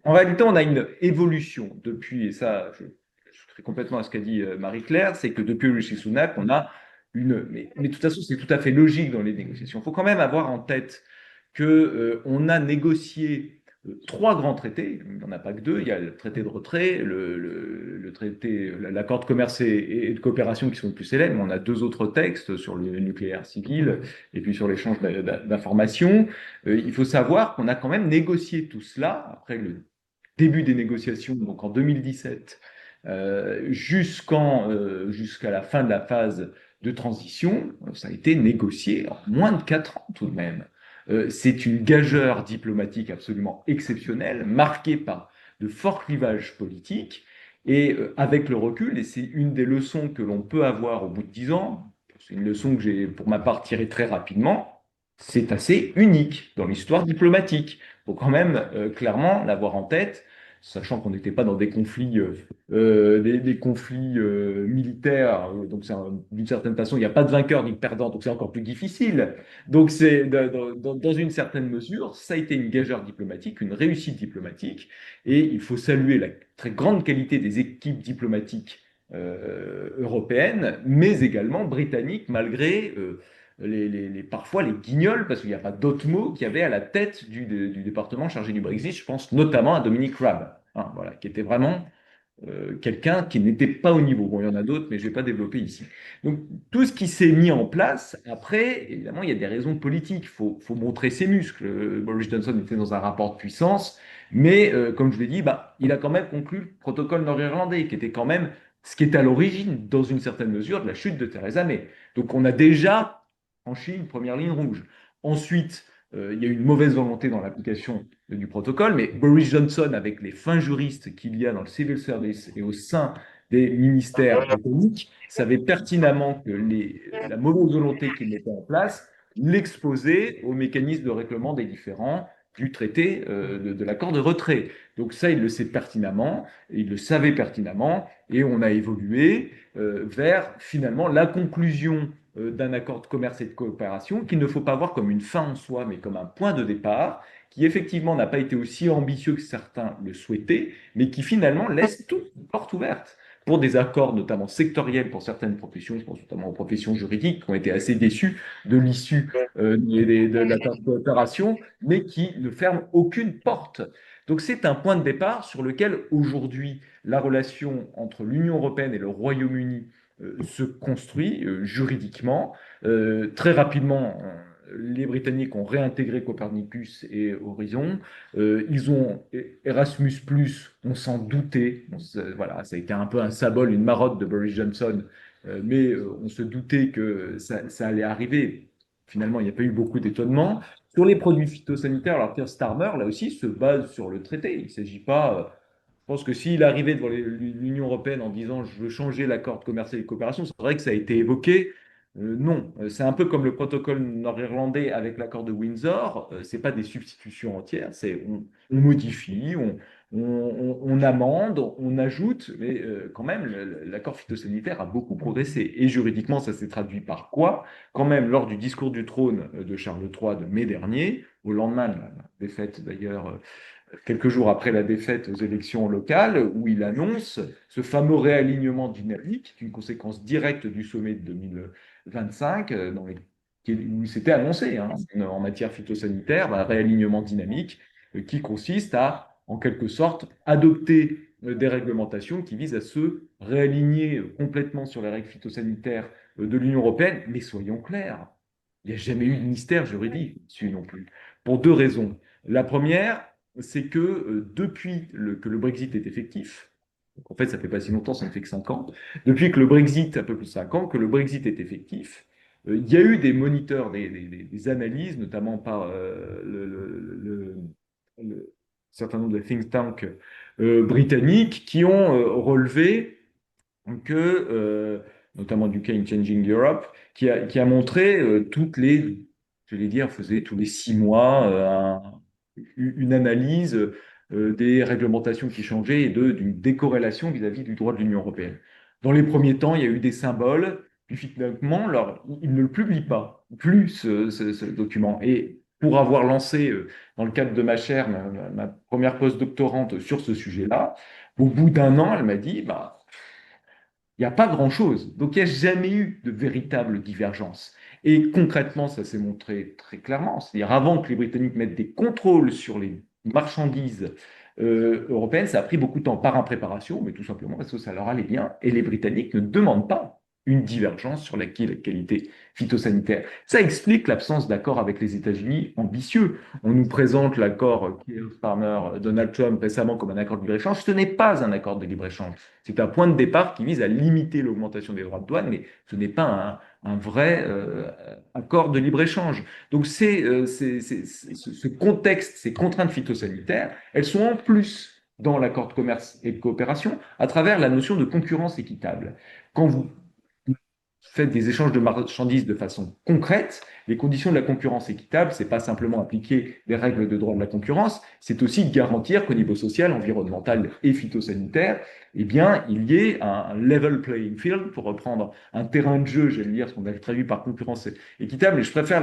En réalité, on a une évolution depuis, et ça, je suis complètement à ce qu'a dit Marie-Claire, c'est que depuis Rishi Sunak, on a mais de toute façon, c'est tout à fait logique dans les négociations. Il faut quand même avoir en tête que on a négocié trois grands traités. Il n'y en a pas que deux. Il y a le traité de retrait, le traité, l'accord de commerce et de coopération qui sont les plus célèbres. Mais on a deux autres textes sur le nucléaire civil et puis sur l'échange d'informations. Il faut savoir qu'on a quand même négocié tout cela après le début des négociations, donc en 2017, jusqu'à la fin de la phase de transition. Ça a été négocié en moins de 4 ans tout de même. C'est une gageure diplomatique absolument exceptionnelle, marquée par de forts clivages politiques. Et avec le recul, et c'est une des leçons que l'on peut avoir au bout de 10 ans, c'est une leçon que j'ai pour ma part tirée très rapidement, c'est assez unique dans l'histoire diplomatique. Il faut quand même clairement l'avoir en tête, sachant qu'on n'était pas dans des conflits, des conflits militaires. Donc, d'une certaine façon, il n'y a pas de vainqueur ni de perdant, donc c'est encore plus difficile. Donc, c'est dans une certaine mesure, ça a été une gageure diplomatique, une réussite diplomatique, et il faut saluer la très grande qualité des équipes diplomatiques européenne, mais également britannique, malgré parfois les guignols, parce qu'il n'y a pas d'autre mot, qu'il y avait à la tête du département chargé du Brexit. Je pense notamment à Dominic Raab, hein, voilà, qui était vraiment quelqu'un qui n'était pas au niveau. Bon, il y en a d'autres, mais je ne vais pas développer ici. Donc, tout ce qui s'est mis en place, après, évidemment, il y a des raisons politiques. Faut montrer ses muscles. Boris Johnson était dans un rapport de puissance, mais comme je l'ai dit, bah, il a quand même conclu le protocole nord-irlandais, qui était quand même ce qui est à l'origine, dans une certaine mesure, de la chute de Theresa May. Donc, on a déjà franchi une première ligne rouge. Ensuite, il y a eu une mauvaise volonté dans l'application du protocole, mais Boris Johnson, avec les fins juristes qu'il y a dans le civil service et au sein des ministères britanniques, savait pertinemment que la mauvaise volonté qu'il mettait en place l'exposait aux mécanismes de règlement des différends du traité de l'accord de retrait. Donc ça, il le sait pertinemment, il le savait pertinemment, et on a évolué vers finalement la conclusion d'un accord de commerce et de coopération qu'il ne faut pas voir comme une fin en soi, mais comme un point de départ qui effectivement n'a pas été aussi ambitieux que certains le souhaitaient, mais qui finalement laisse toute une porte ouverte pour des accords notamment sectoriels pour certaines professions, je pense notamment aux professions juridiques qui ont été assez déçues de l'issue de la coopération, mais qui ne ferment aucune porte. Donc c'est un point de départ sur lequel aujourd'hui la relation entre l'Union européenne et le Royaume-Uni se construit juridiquement. Très rapidement, les Britanniques ont réintégré Copernicus et Horizon. Ils ont Erasmus+, on s'en doutait. Voilà, ça a été un peu un symbole, une marotte de Boris Johnson, mais on se doutait que ça allait arriver. Finalement, il n'y a pas eu beaucoup d'étonnement. Sur les produits phytosanitaires, alors Keir Starmer, là aussi, se base sur le traité. Il ne s'agit pas je pense que s'il arrivait devant l'Union européenne en disant je veux changer l'accord de commerce et de coopération, c'est vrai que ça a été évoqué. Non, c'est un peu comme le protocole nord-irlandais avec l'accord de Windsor. C'est pas des substitutions entières, c'est on modifie, on amende, on ajoute, mais quand même l'accord phytosanitaire a beaucoup progressé. Et juridiquement, ça s'est traduit par quoi? Quand même, lors du discours du trône de Charles III de mai dernier, au lendemain de la défaite d'ailleurs quelques jours après la défaite aux élections locales, où il annonce ce fameux réalignement dynamique, qui est une conséquence directe du sommet de 2025, où il s'était annoncé hein, en matière phytosanitaire, un réalignement dynamique qui consiste à, en quelque sorte, adopter des réglementations qui visent à se réaligner complètement sur les règles phytosanitaires de l'Union européenne. Mais soyons clairs, il n'y a jamais eu de mystère juridique dessus non plus, pour deux raisons. La première, c'est que depuis que le Brexit est effectif, donc en fait ça fait pas si longtemps, ça ne fait que 5 ans, depuis que le Brexit, un peu plus de 5 ans, que le Brexit est effectif, il y a eu des moniteurs, des analyses, notamment par le certain nombre de think tanks britanniques, qui ont relevé que, notamment du Change Changing Europe, qui a montré toutes les, je vais dire, faisait tous les 6 mois une analyse des réglementations qui changeaient et d'une décorrélation vis-à-vis du droit de l'Union européenne. Dans les premiers temps, il y a eu des symboles, puis finalement, ils ne le publient pas, plus ce document. Et pour avoir lancé, dans le cadre de ma chaire, ma première post-doctorante sur ce sujet-là, au bout d'un an, elle m'a dit, bah, il n'y a pas grand-chose. Donc, il n'y a jamais eu de véritable divergence. Et concrètement, ça s'est montré très clairement. C'est-à-dire, avant que les Britanniques mettent des contrôles sur les marchandises européennes, ça a pris beaucoup de temps par impréparation, mais tout simplement parce que ça leur allait bien. Et les Britanniques ne demandent pas une divergence sur la qualité phytosanitaire. Ça explique l'absence d'accord avec les États-Unis ambitieux. On nous présente l'accord Keir Starmer-Donald Trump récemment comme un accord de libre-échange. Ce n'est pas un accord de libre-échange. C'est un point de départ qui vise à limiter l'augmentation des droits de douane, mais ce n'est pas un vrai accord de libre-échange. Donc ce contexte, ces contraintes phytosanitaires, elles sont en plus dans l'accord de commerce et de coopération à travers la notion de concurrence équitable. Quand vous faites des échanges de marchandises de façon concrète, les conditions de la concurrence équitable, c'est pas simplement appliquer des règles de droit de la concurrence, c'est aussi de garantir qu'au niveau social, environnemental et phytosanitaire, eh bien, il y ait un level playing field, pour reprendre un terrain de jeu, j'allais dire, ce qu'on a traduit par concurrence équitable, mais je préfère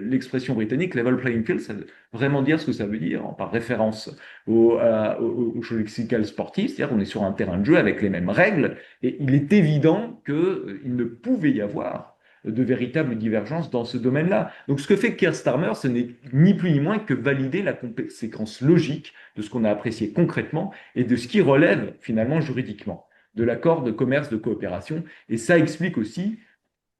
l'expression britannique, level playing field, ça veut vraiment dire ce que ça veut dire, hein, par référence au jeu lexical sportif, c'est-à-dire qu'on est sur un terrain de jeu avec les mêmes règles, et il est évident qu'il ne pouvait y avoir de véritables divergences dans ce domaine-là. Donc ce que fait Keir Starmer, ce n'est ni plus ni moins que valider la conséquence logique de ce qu'on a apprécié concrètement et de ce qui relève finalement juridiquement de l'accord de commerce de coopération. Et ça explique aussi,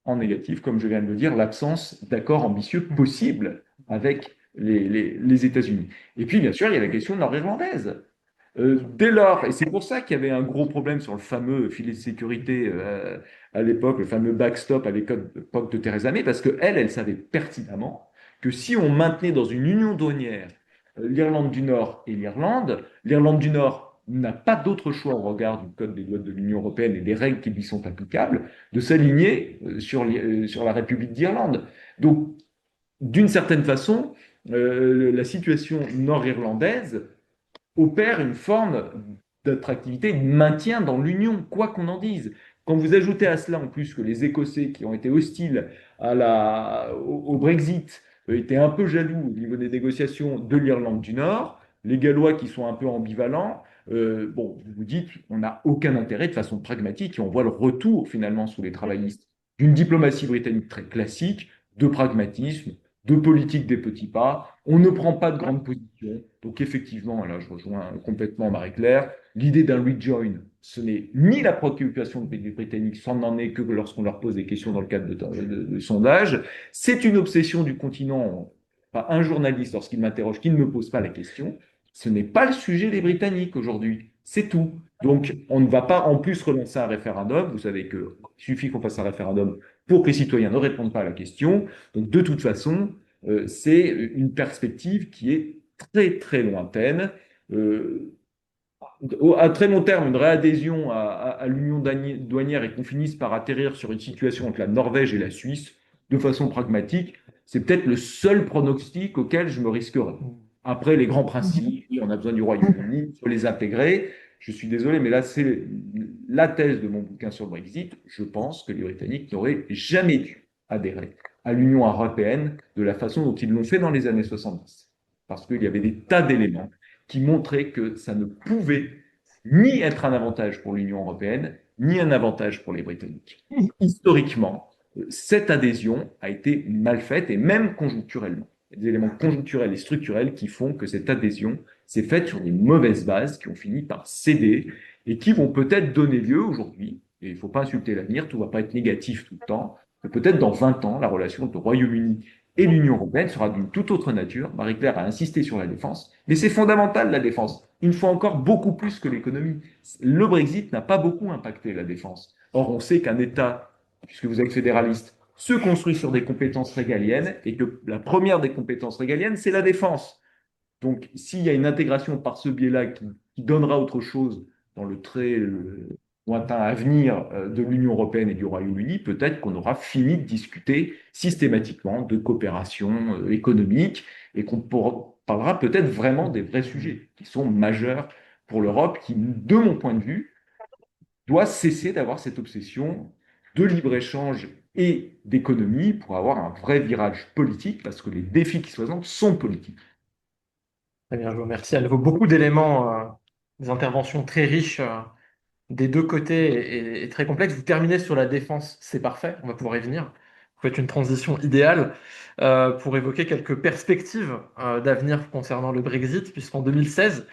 en négatif, comme je viens de le dire, l'absence d'accord ambitieux possible avec les États-Unis. Et puis, bien sûr, il y a la question nord-irlandaise. Dès lors, et c'est pour ça qu'il y avait un gros problème sur le fameux filet de sécurité à l'époque, le fameux backstop à l'époque de Theresa May, parce qu'elle, elle savait pertinemment que si on maintenait dans une union douanière l'Irlande du Nord et l'Irlande du Nord n'a pas d'autre choix au regard du code des douanes de l'Union européenne et des règles qui lui sont applicables de s'aligner sur la République d'Irlande. Donc, d'une certaine façon, la situation nord-irlandaise opère une forme d'attractivité, de maintien dans l'Union, quoi qu'on en dise. Quand vous ajoutez à cela en plus que les Écossais qui ont été hostiles au Brexit étaient un peu jaloux au niveau des négociations de l'Irlande du Nord, les Gallois qui sont un peu ambivalents, bon, vous vous dites, on n'a aucun intérêt de façon pragmatique et on voit le retour finalement sous les travaillistes d'une diplomatie britannique très classique, de pragmatisme, de politique des petits pas. On ne prend pas de grandes positions. Donc effectivement, là je rejoins complètement Marie-Claire, l'idée d'un rejoin, ce n'est ni la préoccupation des Britanniques, ça n'en est que lorsqu'on leur pose des questions dans le cadre de sondages. C'est une obsession du continent. Enfin, un journaliste, lorsqu'il m'interroge, qui ne me pose pas la question, ce n'est pas le sujet des Britanniques aujourd'hui. C'est tout. Donc, on ne va pas en plus relancer un référendum. Vous savez qu'il suffit qu'on fasse un référendum pour que les citoyens ne répondent pas à la question. Donc, de toute façon, c'est une perspective qui est très, très lointaine. À très long terme, une réadhésion à l'union douanière et qu'on finisse par atterrir sur une situation entre la Norvège et la Suisse, de façon pragmatique, c'est peut-être le seul pronostic auquel je me risquerais. Après, les grands principes, on a besoin du Royaume-Uni, il faut les intégrer. Je suis désolé, mais là, c'est la thèse de mon bouquin sur le Brexit. Je pense que les Britanniques n'auraient jamais dû adhérer à l'Union européenne de la façon dont ils l'ont fait dans les années 70. Parce qu'il y avait des tas d'éléments qui montraient que ça ne pouvait ni être un avantage pour l'Union européenne, ni un avantage pour les Britanniques. Historiquement, cette adhésion a été mal faite et même conjoncturellement. Il y a des éléments conjoncturels et structurels qui font que cette adhésion s'est faite sur des mauvaises bases qui ont fini par céder et qui vont peut-être donner lieu aujourd'hui, et il ne faut pas insulter l'avenir, tout ne va pas être négatif tout le temps, mais peut-être dans 20 ans, la relation entre le Royaume-Uni et l'Union européenne sera d'une toute autre nature. Marie-Claire a insisté sur la défense, mais c'est fondamental la défense. Une fois encore, beaucoup plus que l'économie. Le Brexit n'a pas beaucoup impacté la défense. Or, on sait qu'un État, puisque vous êtes fédéraliste, se construit sur des compétences régaliennes et que la première des compétences régaliennes, c'est la défense. Donc, s'il y a une intégration par ce biais-là qui donnera autre chose dans le très lointain avenir de l'Union européenne et du Royaume-Uni, peut-être qu'on aura fini de discuter systématiquement de coopération économique et qu'on parlera peut-être vraiment des vrais sujets qui sont majeurs pour l'Europe, qui, de mon point de vue, doit cesser d'avoir cette obsession de libre-échange et d'économie pour avoir un vrai virage politique, parce que les défis qui se présentent sont politiques. Très bien, je vous remercie. Elle vaut beaucoup d'éléments, des interventions très riches des deux côtés et très complexes. Vous terminez sur la défense, c'est parfait, on va pouvoir y venir. Vous faites une transition idéale pour évoquer quelques perspectives d'avenir concernant le Brexit, puisqu'en 2016,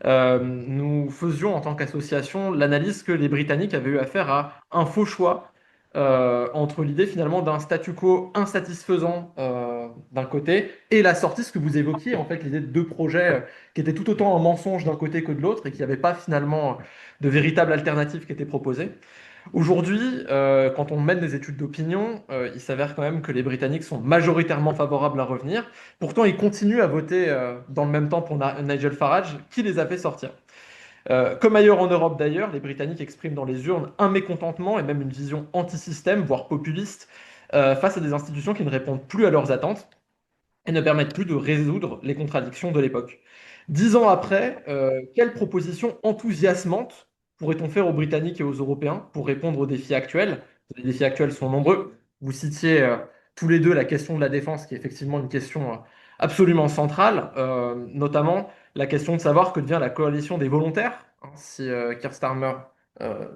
nous faisions en tant qu'association l'analyse que les Britanniques avaient eu à faire à un faux choix entre l'idée finalement d'un statu quo insatisfaisant d'un côté et la sortie, ce que vous évoquiez, en fait, l'idée de deux projets qui étaient tout autant un mensonge d'un côté que de l'autre et qui n'avaient pas finalement de véritable alternative qui était proposée. Aujourd'hui, quand on mène des études d'opinion, il s'avère quand même que les Britanniques sont majoritairement favorables à revenir. Pourtant, ils continuent à voter dans le même temps pour Nigel Farage, qui les a fait sortir. Comme ailleurs en Europe d'ailleurs, les Britanniques expriment dans les urnes un mécontentement et même une vision anti-système, voire populiste, face à des institutions qui ne répondent plus à leurs attentes et ne permettent plus de résoudre les contradictions de l'époque. 10 ans après, quelles propositions enthousiasmantes pourrait-on faire aux Britanniques et aux Européens pour répondre aux défis actuels? Les défis actuels sont nombreux. Vous citiez tous les deux la question de la défense, qui est effectivement une question absolument centrale, notamment la question de savoir que devient la coalition des volontaires, hein, si Keir Starmer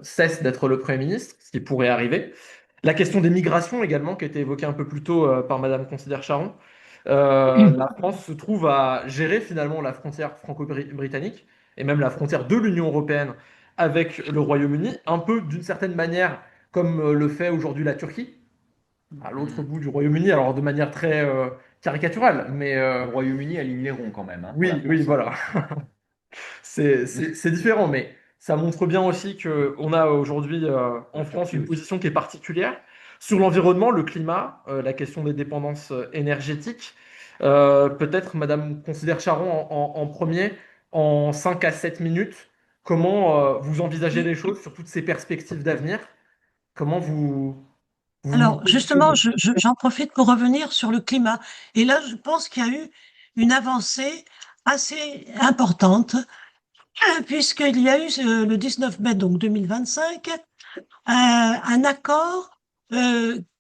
cesse d'être le Premier ministre, ce qui pourrait arriver. La question des migrations également, qui a été évoquée un peu plus tôt par Madame Considère Charon. La France se trouve à gérer finalement la frontière franco-britannique et même la frontière de l'Union européenne avec le Royaume-Uni, un peu d'une certaine manière comme le fait aujourd'hui la Turquie, à l'autre bout du Royaume-Uni, alors de manière très caricaturale, mais Le Royaume-Uni aligne les ronds quand même, hein, pour la oui, oui, France. voilà. C'est différent, mais ça montre bien aussi qu'on a aujourd'hui en La France Turquie une aussi. position qui est particulière sur l'environnement, le climat, la question des dépendances énergétiques. Peut-être, Madame Considère Charon, en premier, en 5 à 7 minutes, comment vous envisagez les choses sur toutes ces perspectives d'avenir? Comment vous vous Alors, justement, positionnez? j'en profite pour revenir sur le climat. Et là, je pense qu'il y a eu une avancée assez importante, puisqu'il y a eu le 19 mai donc 2025 un accord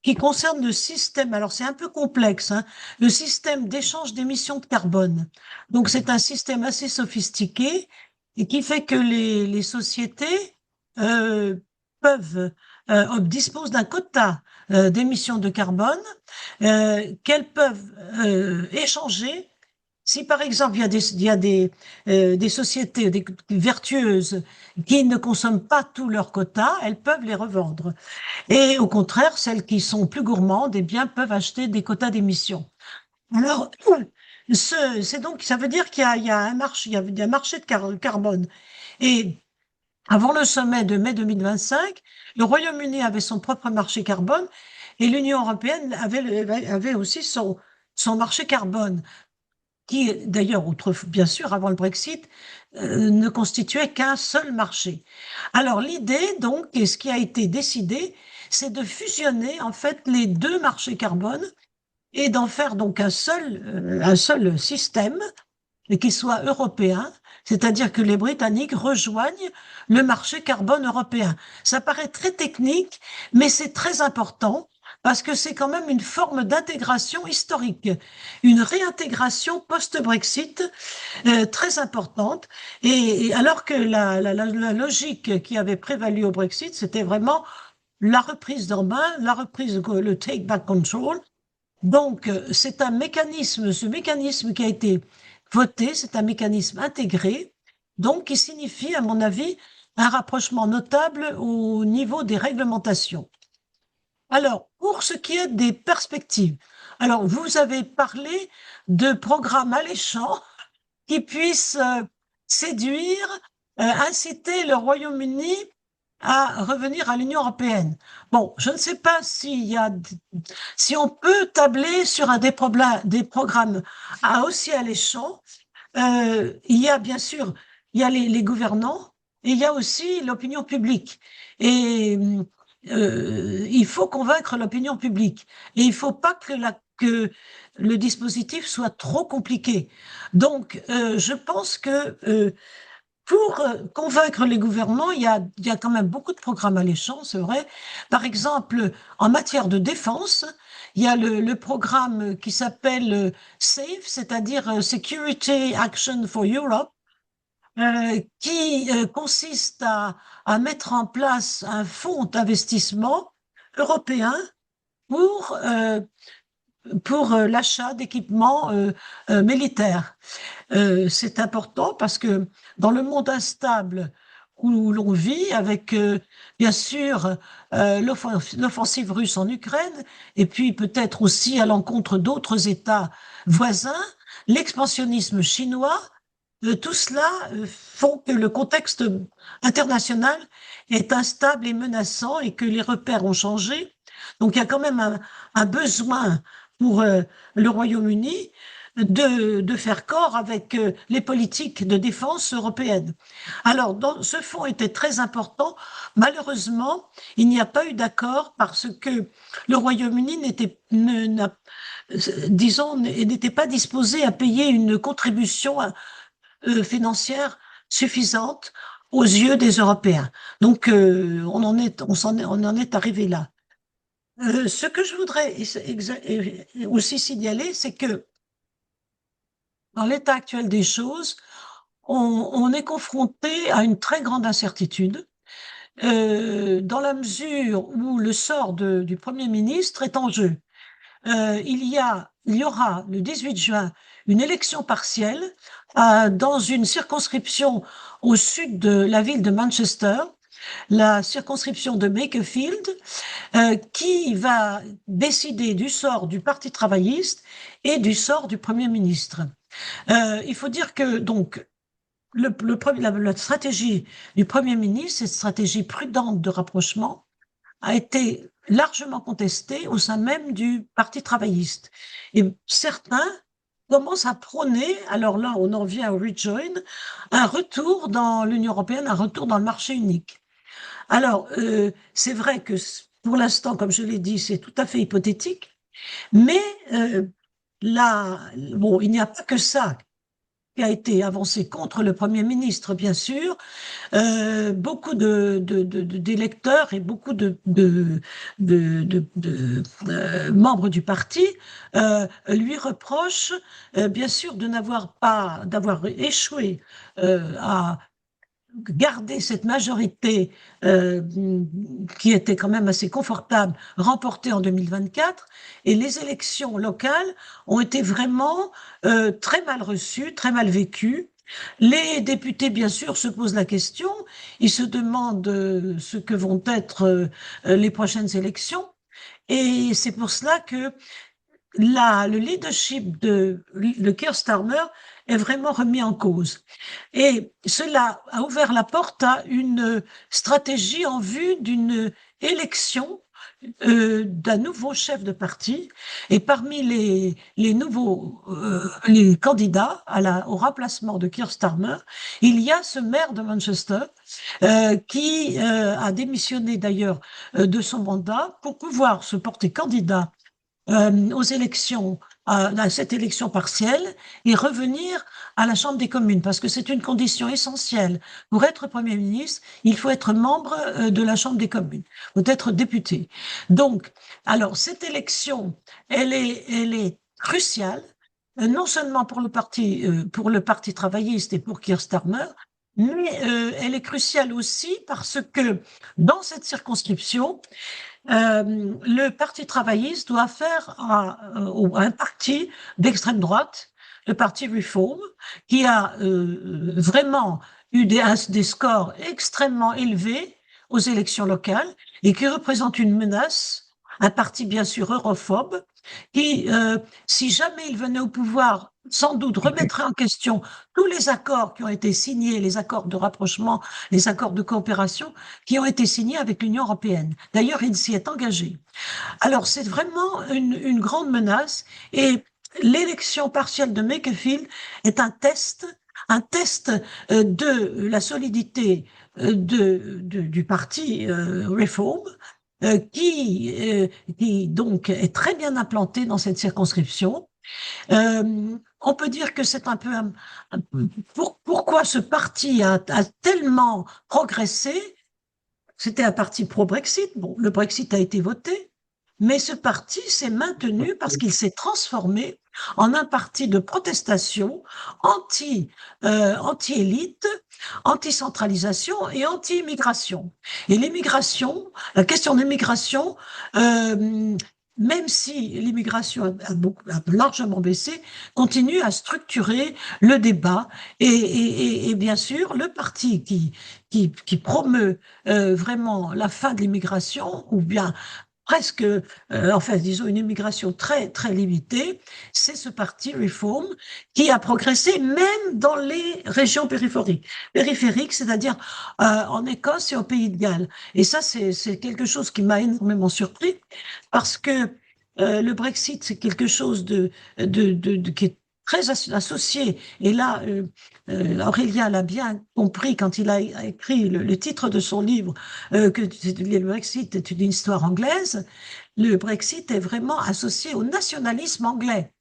qui concerne le système. Alors, c'est un peu complexe, hein, le système d'échange d'émissions de carbone. Donc, c'est un système assez sophistiqué et qui fait que les sociétés euh, peuvent disposent d'un quota d'émissions de carbone qu'elles peuvent échanger. Si par exemple il y a des sociétés vertueuses qui ne consomment pas tous leurs quotas, elles peuvent les revendre. Et au contraire, celles qui sont plus gourmandes, eh bien, peuvent acheter des quotas d'émissions. Alors, c'est donc, ça veut dire qu'il y a un marché, il y a un marché de carbone. Et avant le sommet de mai 2025, le Royaume-Uni avait son propre marché carbone et l'Union européenne avait aussi son marché carbone qui d'ailleurs, bien sûr, avant le Brexit, ne constituait qu'un seul marché. Alors l'idée, donc, et ce qui a été décidé, c'est de fusionner en fait les deux marchés carbone et d'en faire donc un seul système et qui soit européen, c'est-à-dire que les Britanniques rejoignent le marché carbone européen. Ça paraît très technique, mais c'est très important parce que c'est quand même une forme d'intégration historique, une réintégration post-Brexit très importante. Et alors que la logique qui avait prévalu au Brexit, c'était vraiment la reprise en main, la reprise, le take back control, donc, c'est un mécanisme, ce mécanisme qui a été voté, c'est un mécanisme intégré, donc qui signifie, à mon avis, un rapprochement notable au niveau des réglementations. Alors, pour ce qui est des perspectives, alors vous avez parlé de programmes alléchants qui puissent séduire, inciter le Royaume-Uni à revenir à l'Union européenne. Bon, je ne sais pas si on peut tabler sur des programmes aussi alléchants. Il y a bien sûr, il y a les gouvernants et il y a aussi l'opinion publique. Et il faut convaincre l'opinion publique. Et il faut pas que le dispositif soit trop compliqué. Donc, je pense que pour convaincre les gouvernements, il y a quand même beaucoup de programmes alléchants, c'est vrai. Par exemple, en matière de défense, il y a le programme qui s'appelle SAFE, c'est-à-dire Security Action for Europe, qui consiste à mettre en place un fonds d'investissement européen pour l'achat d'équipements militaires. C'est important parce que dans le monde instable où l'on vit, avec bien sûr l'offensive russe en Ukraine, et puis peut-être aussi à l'encontre d'autres États voisins, l'expansionnisme chinois, tout cela font que le contexte international est instable et menaçant et que les repères ont changé. Donc il y a quand même un besoin pour le Royaume-Uni de faire corps avec les politiques de défense européennes. Alors, ce fonds était très important. Malheureusement, il n'y a pas eu d'accord parce que le Royaume-Uni n'était pas disposé à payer une contribution financière suffisante aux yeux des Européens. Donc, on en est arrivé là. Ce que je voudrais aussi signaler, c'est que dans l'état actuel des choses, on est confronté à une très grande incertitude, dans la mesure où le sort du Premier ministre est en jeu. Il y aura le 18 juin une élection partielle dans une circonscription au sud de la ville de Manchester, la circonscription de Makerfield, qui va décider du sort du Parti travailliste et du sort du Premier ministre. Il faut dire que donc la stratégie du Premier ministre, cette stratégie prudente de rapprochement, a été largement contestée au sein même du Parti travailliste. Et certains commencent à prôner, alors là on en vient au rejoin, un retour dans l'Union européenne, un retour dans le marché unique. Alors, c'est vrai que pour l'instant, comme je l'ai dit, c'est tout à fait hypothétique, mais là, bon, il n'y a pas que ça qui a été avancé contre le Premier ministre, bien sûr. Beaucoup d'électeurs et beaucoup membres du parti lui reprochent, bien sûr, d'avoir échoué à garder cette majorité qui était quand même assez confortable, remportée en 2024, et les élections locales ont été vraiment très mal reçues, très mal vécues. Les députés, bien sûr, se posent la question, ils se demandent ce que vont être les prochaines élections, et c'est pour cela que le leadership de Keir Starmer est vraiment remis en cause. Et cela a ouvert la porte à une stratégie en vue d'une élection d'un nouveau chef de parti. Et parmi les candidats au remplacement de Keir Starmer, il y a ce maire de Manchester qui a démissionné d'ailleurs de son mandat pour pouvoir se porter candidat aux élections, à cette élection partielle et revenir à la Chambre des communes, parce que c'est une condition essentielle. Pour être Premier ministre, il faut être membre de la Chambre des communes, il faut être député. Donc, alors, cette élection, elle est cruciale, non seulement pour le parti travailliste et pour Keir Starmer, mais elle est cruciale aussi parce que dans cette circonscription, le Parti travailliste doit faire un parti d'extrême droite, le Parti Reform, qui a vraiment eu des scores extrêmement élevés aux élections locales et qui représente une menace, un parti bien sûr europhobe, qui, si jamais il venait au pouvoir, sans doute remettrait en question tous les accords qui ont été signés, les accords de rapprochement, les accords de coopération qui ont été signés avec l'Union européenne. D'ailleurs, il s'y est engagé. Alors, c'est vraiment une grande menace et l'élection partielle de Makerfield est un test de la solidité du parti Reform, qui donc est très bien implanté dans cette circonscription. On peut dire que c'est un peu pourquoi ce parti a tellement progressé. C'était un parti pro-Brexit. Bon, le Brexit a été voté, mais ce parti s'est maintenu parce qu'il s'est transformé en un parti de protestation anti-élite, anti-centralisation et anti-immigration. Et la question de l'immigration, même si l'immigration a largement baissé, continue à structurer le débat. Et bien sûr, le parti qui promeut vraiment la fin de l'immigration, ou bien presque, enfin, disons, une immigration très, très limitée, c'est ce parti Reform qui a progressé même dans les régions périphériques, c'est-à-dire en Écosse et au Pays de Galles. Et ça, c'est quelque chose qui m'a énormément surpris parce que le Brexit, c'est quelque chose qui est très associé. Et là, Aurélien l'a bien compris quand il a écrit le titre de son livre, que le Brexit est une histoire anglaise. Le Brexit est vraiment associé au nationalisme anglais.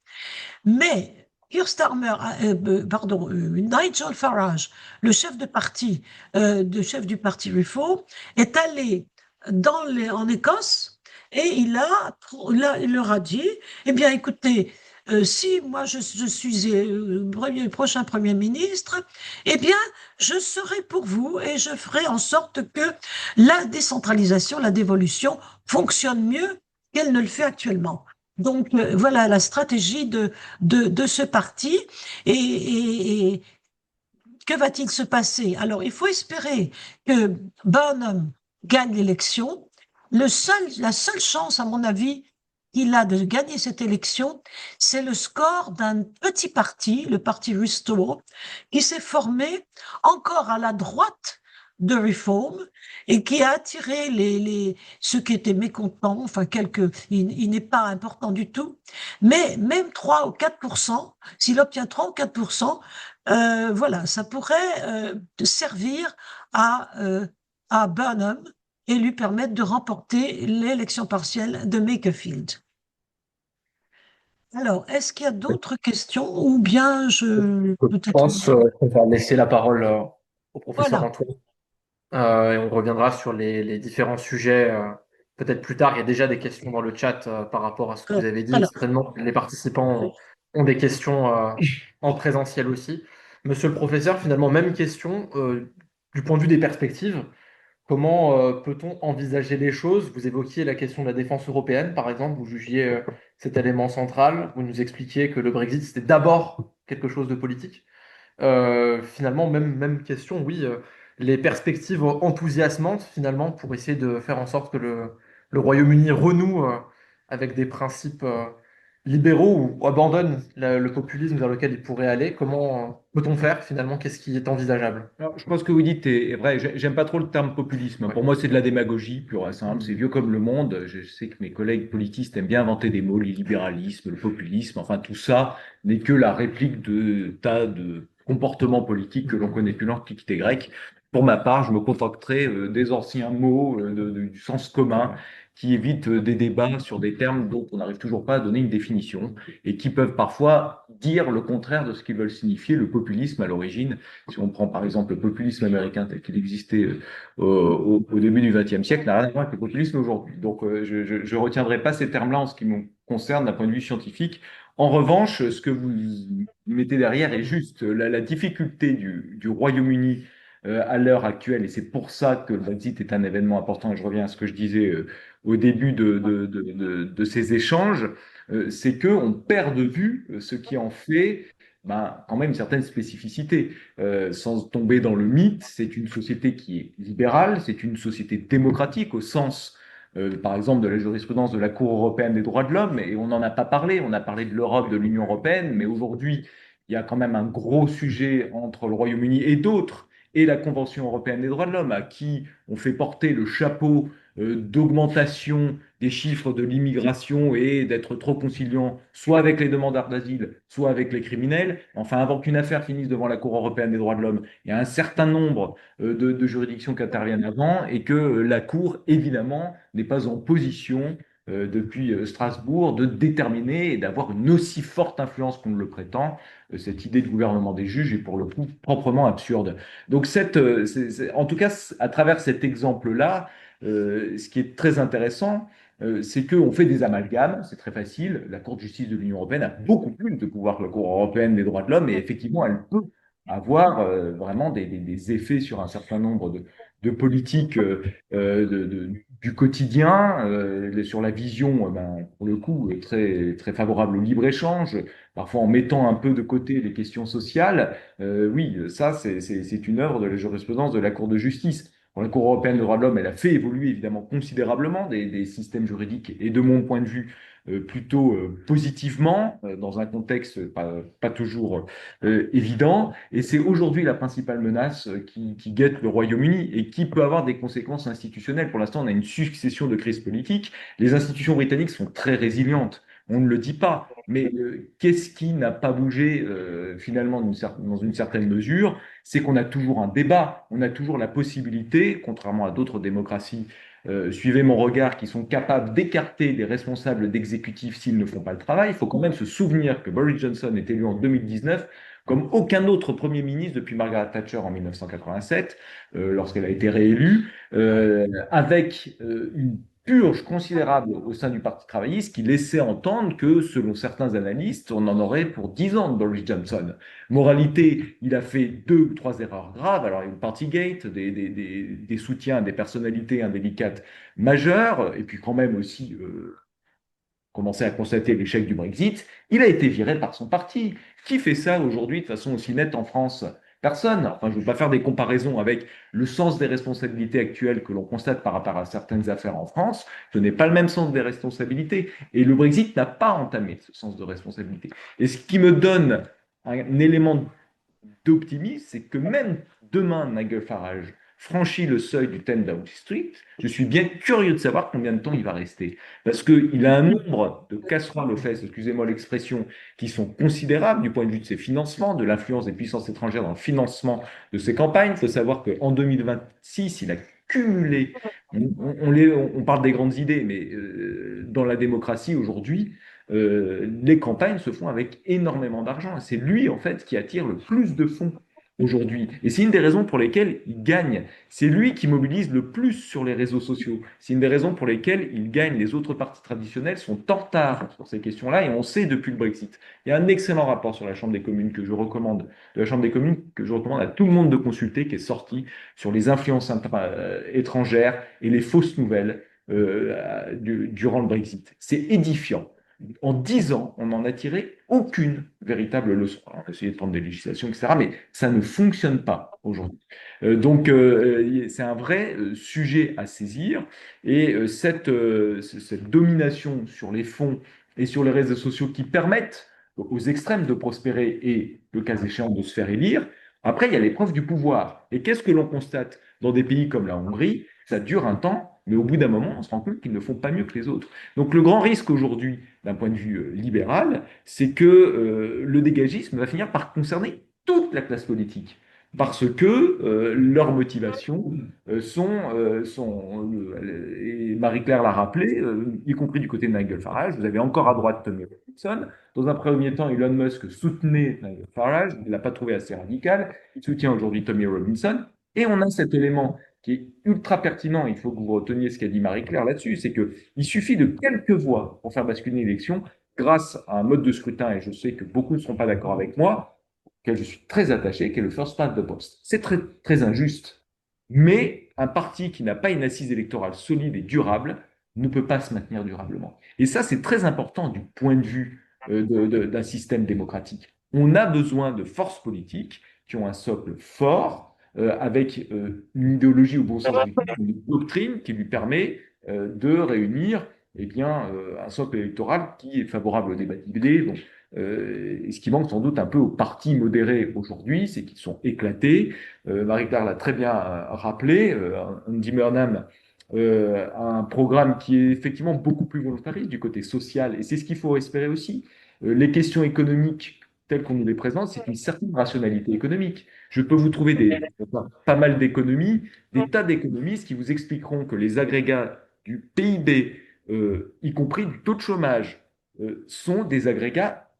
Mais Keir Starmer, Nigel Farage, le chef de parti, chef du parti Reform, est allé en Écosse et il leur a dit, eh bien, écoutez, si moi je suis prochain Premier ministre, eh bien, je serai pour vous et je ferai en sorte que la décentralisation, la dévolution fonctionne mieux qu'elle ne le fait actuellement. Donc voilà la stratégie de ce parti. Et que va-t-il se passer? Alors, il faut espérer que Burnham gagne l'élection. La seule chance, à mon avis, qu'il a de gagner cette élection, c'est le score d'un petit parti, le parti Restore, qui s'est formé encore à la droite de Reform et qui a attiré ceux qui étaient mécontents, enfin il n'est pas important du tout, mais même 3 ou 4%, s'il obtient 3 ou 4%, voilà, ça pourrait servir à Burnham et lui permettre de remporter l'élection partielle de Makerfield. Alors, est-ce qu'il y a d'autres questions ou bien Je peut-être pense qu'on va laisser la parole au professeur voilà. Antoine et on reviendra sur les différents sujets peut-être plus tard. Il y a déjà des questions dans le chat par rapport à ce que vous avez dit. Alors, Certainement, les participants ont des questions en présentiel aussi. Monsieur le professeur, finalement, même question du point de vue des perspectives. Comment peut-on envisager les choses? Vous évoquiez la question de la défense européenne, par exemple. Vous jugiez cet élément central. Vous nous expliquiez que le Brexit, c'était d'abord quelque chose de politique. Finalement, même question, oui. Les perspectives enthousiasmantes, finalement, pour essayer de faire en sorte que le Royaume-Uni renoue avec des principes libéraux ou abandonne le populisme vers lequel il pourrait aller. Comment peut-on faire, finalement? Qu'est-ce qui est envisageable? Alors, je pense que vous dites est vrai. J'aime pas trop le terme populisme. Ouais. Pour moi, c'est de la démagogie pure et simple. C'est vieux comme le monde. Je sais que mes collègues politistes aiment bien inventer des mots, le libéralisme, le populisme. Enfin, tout ça n'est que la réplique de tas de comportements politiques que l'on connaît depuis l'Antiquité grecque. Pour ma part, je me contenterai des anciens mots, du sens commun, qui évitent des débats sur des termes dont on n'arrive toujours pas à donner une définition et qui peuvent parfois dire le contraire de ce qu'ils veulent signifier. Le populisme, à l'origine, si on prend par exemple le populisme américain tel qu'il existait au début du XXe siècle, n'a rien à voir avec le populisme aujourd'hui. Donc je retiendrai pas ces termes-là en ce qui me concerne d'un point de vue scientifique. En revanche, ce que vous mettez derrière est juste. La difficulté du Royaume-Uni à l'heure actuelle, et c'est pour ça que le Brexit est un événement important, et je reviens à ce que je disais au début de ces échanges, c'est qu'on perd de vue ce qui en fait quand même une certaine spécificité. Sans tomber dans le mythe, c'est une société qui est libérale, c'est une société démocratique au sens, par exemple, de la jurisprudence de la Cour européenne des droits de l'homme, et on n'en a pas parlé, on a parlé de l'Europe, de l'Union européenne, mais aujourd'hui, il y a quand même un gros sujet entre le Royaume-Uni et d'autres, et la Convention européenne des droits de l'homme, à qui on fait porter le chapeau d'augmentation des chiffres de l'immigration et d'être trop conciliant, soit avec les demandeurs d'asile, soit avec les criminels. Enfin, avant qu'une affaire finisse devant la Cour européenne des droits de l'homme, il y a un certain nombre de juridictions qui interviennent avant et que la Cour, évidemment, n'est pas en position depuis Strasbourg, de déterminer et d'avoir une aussi forte influence qu'on le prétend. Cette idée de gouvernement des juges est pour le coup proprement absurde. Donc, en tout cas, à travers cet exemple-là, ce qui est très intéressant, c'est qu'on fait des amalgames, c'est très facile. La Cour de justice de l'Union européenne a beaucoup plus de pouvoir que la Cour européenne des droits de l'homme, et effectivement, elle peut avoir vraiment des effets sur un certain nombre de politiques du quotidien, sur la vision, pour le coup, très, très favorable au libre-échange, parfois en mettant un peu de côté les questions sociales. Oui, ça, c'est une œuvre de la jurisprudence de la Cour de justice. Bon, la Cour européenne des droits de l'homme, elle a fait évoluer évidemment considérablement des systèmes juridiques et de mon point de vue plutôt positivement dans un contexte pas toujours évident. Et c'est aujourd'hui la principale menace qui guette le Royaume-Uni et qui peut avoir des conséquences institutionnelles. Pour l'instant, on a une succession de crises politiques. Les institutions britanniques sont très résilientes. On ne le dit pas. Mais qu'est-ce qui n'a pas bougé finalement dans une certaine mesure? C'est qu'on a toujours un débat, on a toujours la possibilité, contrairement à d'autres démocraties, suivez mon regard, qui sont capables d'écarter des responsables d'exécutif s'ils ne font pas le travail. Il faut quand même se souvenir que Boris Johnson est élu en 2019 comme aucun autre Premier ministre depuis Margaret Thatcher en 1987, lorsqu'elle a été réélue, avec une purge considérable au sein du Parti travailliste qui laissait entendre que, selon certains analystes, on en aurait pour 10 ans de Boris Johnson. Moralité, il a fait 2 ou 3 erreurs graves. Alors, il y a eu le Partygate, des soutiens à des personnalités indélicates majeures, et puis quand même aussi commencer à constater l'échec du Brexit. Il a été viré par son parti. Qui fait ça aujourd'hui de façon aussi nette en France? Personne. Enfin, je ne veux pas faire des comparaisons avec le sens des responsabilités actuelles que l'on constate par rapport à certaines affaires en France. Ce n'est pas le même sens des responsabilités. Et le Brexit n'a pas entamé ce sens de responsabilité. Et ce qui me donne un élément d'optimisme, c'est que même demain, Nigel Farage franchit le seuil du 10 Downing Street, je suis bien curieux de savoir combien de temps il va rester. Parce qu'il a un nombre de casseroles aux fesses, excusez-moi l'expression, qui sont considérables du point de vue de ses financements, de l'influence des puissances étrangères dans le financement de ses campagnes. Il faut savoir qu'en 2026, il a cumulé, on parle des grandes idées, mais dans la démocratie aujourd'hui, les campagnes se font avec énormément d'argent. C'est lui, en fait, qui attire le plus de fonds aujourd'hui. Et c'est une des raisons pour lesquelles il gagne. C'est lui qui mobilise le plus sur les réseaux sociaux. C'est une des raisons pour lesquelles il gagne. Les autres partis traditionnels sont en retard sur ces questions-là, et on sait depuis le Brexit. Il y a un excellent rapport sur la Chambre des communes que je recommande, de la Chambre des communes que je recommande à tout le monde de consulter, qui est sorti sur les influences étrangères et les fausses nouvelles durant le Brexit. C'est édifiant. En 10 ans, on n'en a tiré aucune véritable leçon. Alors, on a essayé de prendre des législations, etc., mais ça ne fonctionne pas aujourd'hui. C'est un vrai sujet à saisir. Et cette domination sur les fonds et sur les réseaux sociaux qui permettent aux extrêmes de prospérer et, le cas échéant, de se faire élire, après, il y a l'épreuve du pouvoir. Et qu'est-ce que l'on constate dans des pays comme la Hongrie? Ça dure un temps, mais au bout d'un moment, on se rend compte qu'ils ne font pas mieux que les autres. Donc le grand risque aujourd'hui, d'un point de vue libéral, c'est que le dégagisme va finir par concerner toute la classe politique. Parce que leurs motivations et Marie-Claire l'a rappelé, y compris du côté de Nigel Farage, vous avez encore à droite Tommy Robinson. Dans un premier temps, Elon Musk soutenait Nigel Farage, il ne l'a pas trouvé assez radical, il soutient aujourd'hui Tommy Robinson, et on a cet élément qui est ultra pertinent, il faut que vous reteniez ce qu'a dit Marie-Claire là-dessus, c'est qu'il suffit de quelques voix pour faire basculer une élection grâce à un mode de scrutin, et je sais que beaucoup ne seront pas d'accord avec moi, auquel je suis très attaché, qui est le first past the post. C'est très, très injuste, mais un parti qui n'a pas une assise électorale solide et durable ne peut pas se maintenir durablement. Et ça, c'est très important du point de vue d'un système démocratique. On a besoin de forces politiques qui ont un socle fort, avec une idéologie au bon sens du terme, une doctrine qui lui permet de réunir un socle électoral qui est favorable au débat d'idées. Bon, ce qui manque sans doute un peu aux partis modérés aujourd'hui, c'est qu'ils sont éclatés. Marie-Claire l'a très bien rappelé, Andy Burnham a un programme qui est effectivement beaucoup plus volontariste du côté social, et c'est ce qu'il faut espérer aussi. Les questions économiques telles qu'on nous les présente, c'est une certaine rationalité économique. Je peux vous trouver pas mal d'économies, des tas d'économistes qui vous expliqueront que les agrégats du PIB, y compris du taux de chômage, sont des agrégats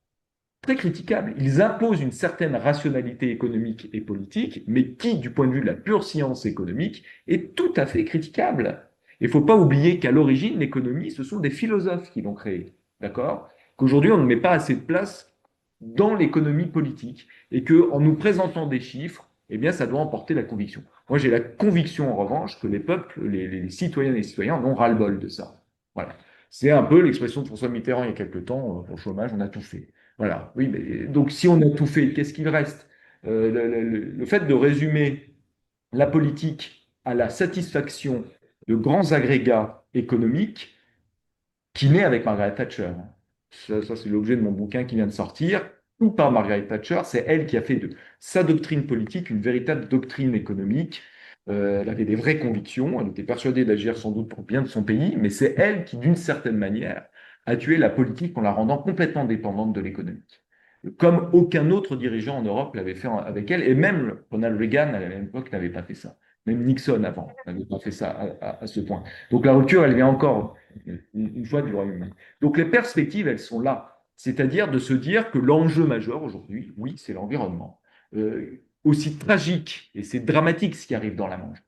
très critiquables. Ils imposent une certaine rationalité économique et politique, mais qui, du point de vue de la pure science économique, est tout à fait critiquable. Il ne faut pas oublier qu'à l'origine, l'économie, ce sont des philosophes qui l'ont créée, d'accord? Qu'aujourd'hui, on ne met pas assez de place dans l'économie politique et qu'en nous présentant des chiffres, eh bien, ça doit emporter la conviction. Moi, j'ai la conviction, en revanche, que les peuples, les citoyennes et les citoyens en ont ras-le-bol de ça. Voilà. C'est un peu l'expression de François Mitterrand il y a quelque temps, pour le chômage, on a tout fait. Voilà, oui, mais donc si on a tout fait, qu'est-ce qu'il reste? Le fait de résumer la politique à la satisfaction de grands agrégats économiques qui naît avec Margaret Thatcher. Ça, c'est l'objet de mon bouquin qui vient de sortir. Tout par Margaret Thatcher, c'est elle qui a fait de sa doctrine politique une véritable doctrine économique. Elle avait des vraies convictions, elle était persuadée d'agir sans doute pour le bien de son pays, mais c'est elle qui, d'une certaine manière, a tué la politique en la rendant complètement dépendante de l'économique. Comme aucun autre dirigeant en Europe l'avait fait avec elle, et même Ronald Reagan à la même époque n'avait pas fait ça. Même Nixon avant n'avait pas fait ça à ce point. Donc la rupture, elle vient encore une fois du Royaume-Uni. Donc les perspectives, elles sont là. C'est-à-dire de se dire que l'enjeu majeur aujourd'hui, oui, c'est l'environnement. Aussi tragique, et c'est dramatique ce qui arrive dans la Manche,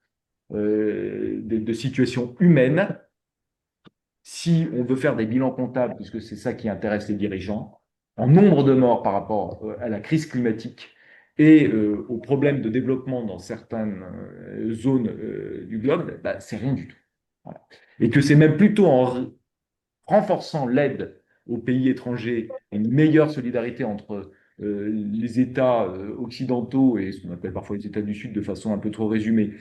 de situations humaines, si on veut faire des bilans comptables, puisque c'est ça qui intéresse les dirigeants, en nombre de morts par rapport à la crise climatique et aux problèmes de développement dans certaines zones du globe, bah, c'est rien du tout. Voilà. Et que c'est même plutôt en renforçant l'aide aux pays étrangers et une meilleure solidarité entre les États occidentaux et ce qu'on appelle parfois les États du Sud de façon un peu trop résumée,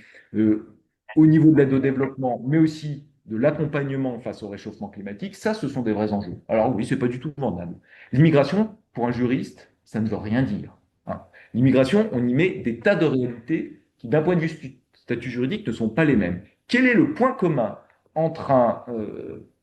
au niveau de l'aide au développement, mais aussi de l'accompagnement face au réchauffement climatique, ça, ce sont des vrais enjeux. Alors oui, c'est pas du tout vendable. L'immigration, pour un juriste, ça ne veut rien dire. Hein. L'immigration, on y met des tas de réalités qui, d'un point de vue statut juridique, ne sont pas les mêmes. Quel est le point commun entre un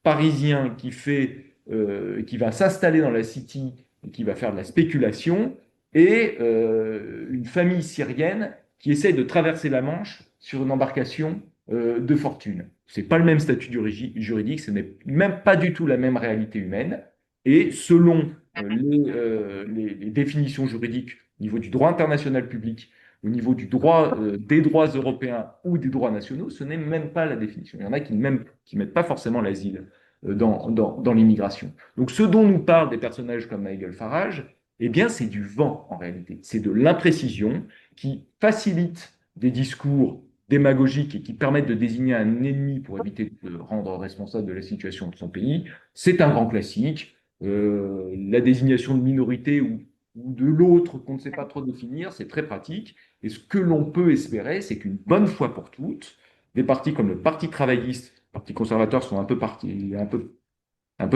Parisien qui va s'installer dans la City et qui va faire de la spéculation et une famille syrienne qui essaye de traverser la Manche sur une embarcation de fortune. C'est pas le même statut juridique, ce n'est même pas du tout la même réalité humaine. Et selon les définitions juridiques au niveau du droit international public, au niveau du droit, des droits européens ou des droits nationaux, ce n'est même pas la définition. Il y en a qui ne mettent pas forcément l'asile dans l'immigration. Donc ce dont nous parlent des personnages comme Nigel Farage, eh bien c'est du vent en réalité. C'est de l'imprécision qui facilite des discours démagogiques et qui permettent de désigner un ennemi pour éviter de le rendre responsable de la situation de son pays. C'est un grand classique. La désignation de minorité ou de l'autre qu'on ne sait pas trop définir, c'est très pratique. Et ce que l'on peut espérer, c'est qu'une bonne fois pour toutes, des partis comme le Parti travailliste, le Parti conservateur sont un peu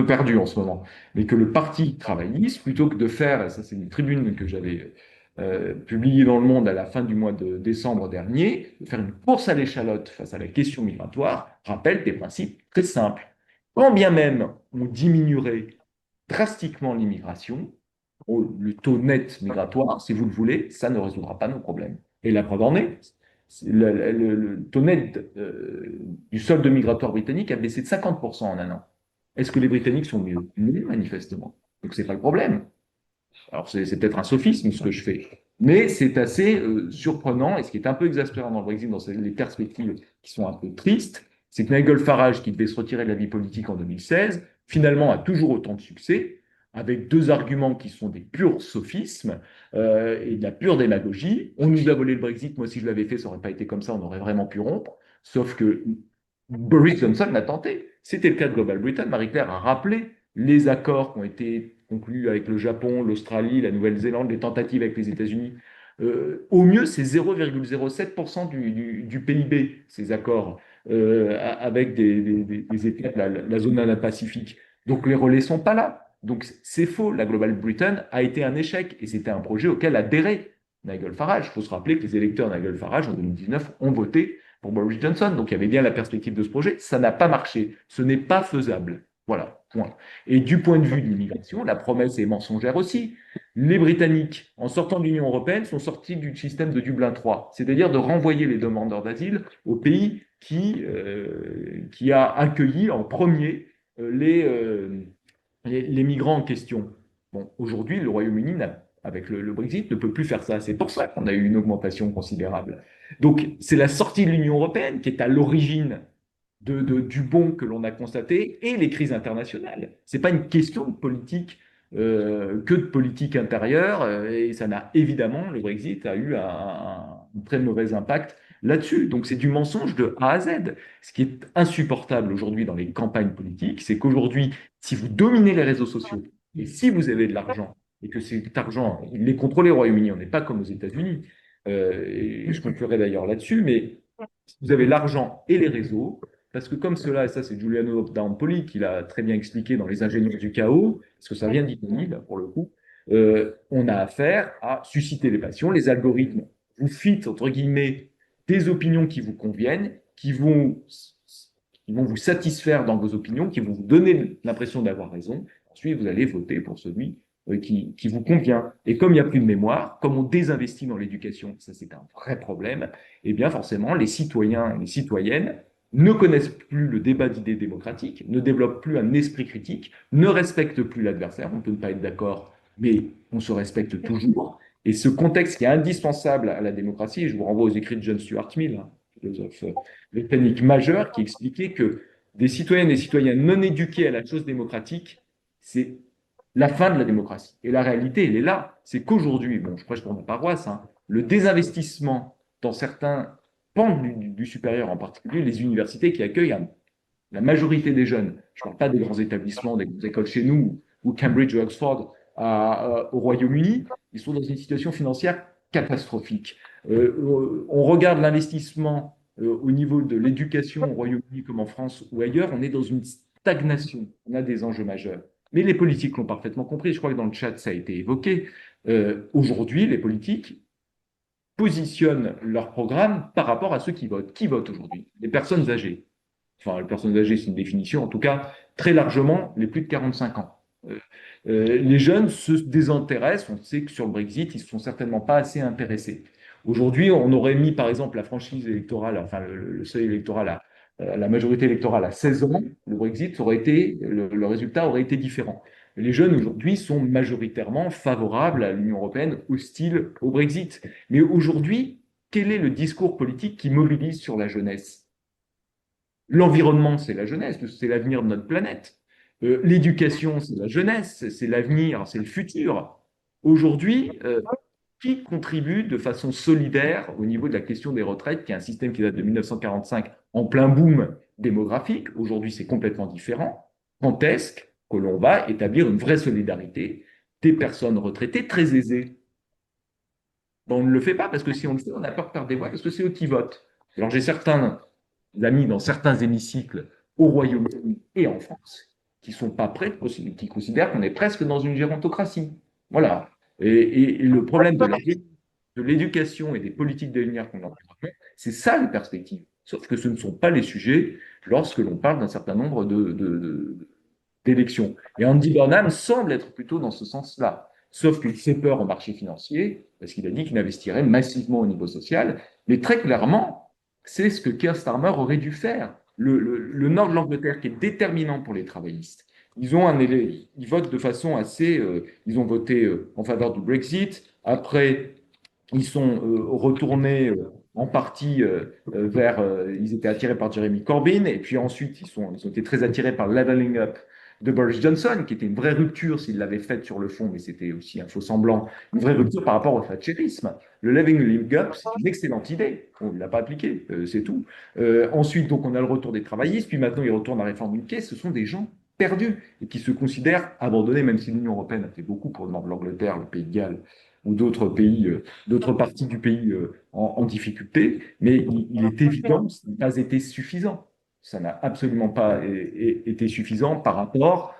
perdus en ce moment, mais que le Parti travailliste, plutôt que de faire, et ça c'est une tribune que j'avais publiée dans Le Monde à la fin du mois de décembre dernier, de faire une course à l'échalote face à la question migratoire, rappelle des principes très simples. Quand bien même on diminuerait drastiquement l'immigration, le taux net migratoire, si vous le voulez, ça ne résoudra pas nos problèmes. Et la preuve en est, le taux net du solde migratoire britannique a baissé de 50% en un an. Est-ce que les Britanniques sont mieux? Non, manifestement. Donc c'est pas le problème. Alors c'est peut-être un sophisme ce que je fais, mais c'est assez surprenant et ce qui est un peu exaspérant dans le Brexit, dans les perspectives qui sont un peu tristes, c'est que Nigel Farage, qui devait se retirer de la vie politique en 2016, finalement a toujours autant de succès, avec deux arguments qui sont des purs sophismes et de la pure démagogie. On nous a volé le Brexit, moi si je l'avais fait, ça n'aurait pas été comme ça, on aurait vraiment pu rompre, sauf que Boris Johnson l'a tenté. C'était le cas de Global Britain. Marie-Claire a rappelé les accords qui ont été conclus avec le Japon, l'Australie, la Nouvelle-Zélande, les tentatives avec les États-Unis. Au mieux, c'est 0,07% du PIB, ces accords, avec des États de la zone Indo-Pacifique. Donc les relais sont pas là. Donc c'est faux. La Global Britain a été un échec et c'était un projet auquel adhérait Nigel Farage. Il faut se rappeler que les électeurs de Nigel Farage en 2019 ont voté pour Boris Johnson. Donc il y avait bien la perspective de ce projet. Ça n'a pas marché. Ce n'est pas faisable. Voilà, point. Et du point de vue de l'immigration, la promesse est mensongère aussi. Les Britanniques, en sortant de l'Union européenne, sont sortis du système de Dublin 3, c'est-à-dire de renvoyer les demandeurs d'asile au pays qui a accueilli en premier les migrants en question. Bon, aujourd'hui, le Royaume-Uni, avec le Brexit, ne peut plus faire ça. C'est pour ça qu'on a eu une augmentation considérable. Donc, c'est la sortie de l'Union européenne qui est à l'origine du bon que l'on a constaté et les crises internationales. Ce n'est pas une question de politique que de politique intérieure et ça n'a évidemment, le Brexit a eu un très mauvais impact là-dessus. Donc c'est du mensonge de A à Z. Ce qui est insupportable aujourd'hui dans les campagnes politiques, c'est qu'aujourd'hui, si vous dominez les réseaux sociaux et si vous avez de l'argent et que cet argent, il est contrôlé au Royaume-Uni, on n'est pas comme aux États-Unis, et je conclurai d'ailleurs là-dessus, mais vous avez l'argent et les réseaux, parce que comme cela, et ça c'est Giuliano D'Ampoli qui l'a très bien expliqué dans Les ingénieurs du chaos, parce que ça vient d'Italie, là, pour le coup, on a affaire à susciter les passions. Les algorithmes vous fitent, entre guillemets, des opinions qui vous conviennent, qui vont qui vont vous satisfaire dans vos opinions, qui vont vous donner l'impression d'avoir raison. Ensuite, vous allez voter pour celui qui vous convient. Et comme il n'y a plus de mémoire, comme on désinvestit dans l'éducation, ça c'est un vrai problème, eh bien forcément, les citoyens et les citoyennes ne connaissent plus le débat d'idées démocratiques, ne développent plus un esprit critique, ne respectent plus l'adversaire. On peut ne pas être d'accord, mais on se respecte toujours. Et ce contexte qui est indispensable à la démocratie, et je vous renvoie aux écrits de John Stuart Mill, hein, philosophe britannique majeur, qui expliquait que des citoyennes et citoyens non éduqués à la chose démocratique, c'est la fin de la démocratie. Et la réalité, elle est là. C'est qu'aujourd'hui, bon, je prêche pour ma paroisse, hein, le désinvestissement dans certains pans du supérieur, en particulier les universités qui accueillent la majorité des jeunes, je ne parle pas des grands établissements, des grandes écoles chez nous, ou Cambridge ou Oxford au Royaume-Uni, ils sont dans une situation financière catastrophique. On regarde l'investissement au niveau de l'éducation au Royaume-Uni comme en France ou ailleurs, on est dans une stagnation, on a des enjeux majeurs. Mais les politiques l'ont parfaitement compris, je crois que dans le chat ça a été évoqué. Aujourd'hui, les politiques positionnent leur programme par rapport à ceux qui votent. Qui votent aujourd'hui? Les personnes âgées. Enfin, les personnes âgées, c'est une définition, en tout cas, très largement, les plus de 45 ans. Les jeunes se désintéressent, on sait que sur le Brexit, ils ne sont certainement pas assez intéressés. Aujourd'hui, on aurait mis, par exemple, la franchise électorale, enfin, le seuil électoral à la majorité électorale à 16 ans, le Brexit aurait été, le résultat aurait été différent. Les jeunes aujourd'hui sont majoritairement favorables à l'Union européenne, hostiles au Brexit. Mais aujourd'hui, quel est le discours politique qui mobilise sur la jeunesse? L'environnement, c'est la jeunesse, c'est l'avenir de notre planète. L'éducation, c'est la jeunesse, c'est l'avenir, c'est le futur. Aujourd'hui, qui contribue de façon solidaire au niveau de la question des retraites, qui est un système qui date de 1945 en plein boom démographique? Aujourd'hui, c'est complètement différent. Quand est-ce que l'on va établir une vraie solidarité des personnes retraitées très aisées? Ben, on ne le fait pas parce que si on le fait, on a peur de perdre des voix parce que c'est eux qui votent. Alors j'ai certains amis dans certains hémicycles au Royaume-Uni et en France qui sont pas prêts, qui considèrent qu'on est presque dans une gérontocratie. Voilà. Et le problème de l'éducation et des politiques d'avenir qu'on a, c'est ça les perspectives. Sauf que ce ne sont pas les sujets lorsque l'on parle d'un certain nombre d'élections. Et Andy Burnham semble être plutôt dans ce sens-là. Sauf qu'il fait peur au marché financier, parce qu'il a dit qu'il investirait massivement au niveau social. Mais très clairement, c'est ce que Keir Starmer aurait dû faire. Le nord de l'Angleterre, qui est déterminant pour les travaillistes, ils votent de façon assez. Ils ont voté en faveur du Brexit. Après, ils sont retournés en partie vers. Ils étaient attirés par Jeremy Corbyn. Et puis ensuite, ils ont été très attirés par le leveling up de Boris Johnson, qui était une vraie rupture s'il l'avait faite sur le fond, mais c'était aussi un faux semblant, une vraie rupture par rapport au thatcherisme. Le leveling up, c'est une excellente idée. On ne l'a pas appliqué, c'est tout. Ensuite, donc, on a le retour des travaillistes, puis maintenant, ils retournent à la réforme du quai. Ce sont des gens perdus et qui se considèrent abandonnés, même si l'Union européenne a fait beaucoup pour le nord de l'Angleterre, le Pays de Galles ou d'autres pays, d'autres parties du pays en difficulté, mais il est évident que ça n'a pas été suffisant. Ça n'a absolument pas été suffisant par rapport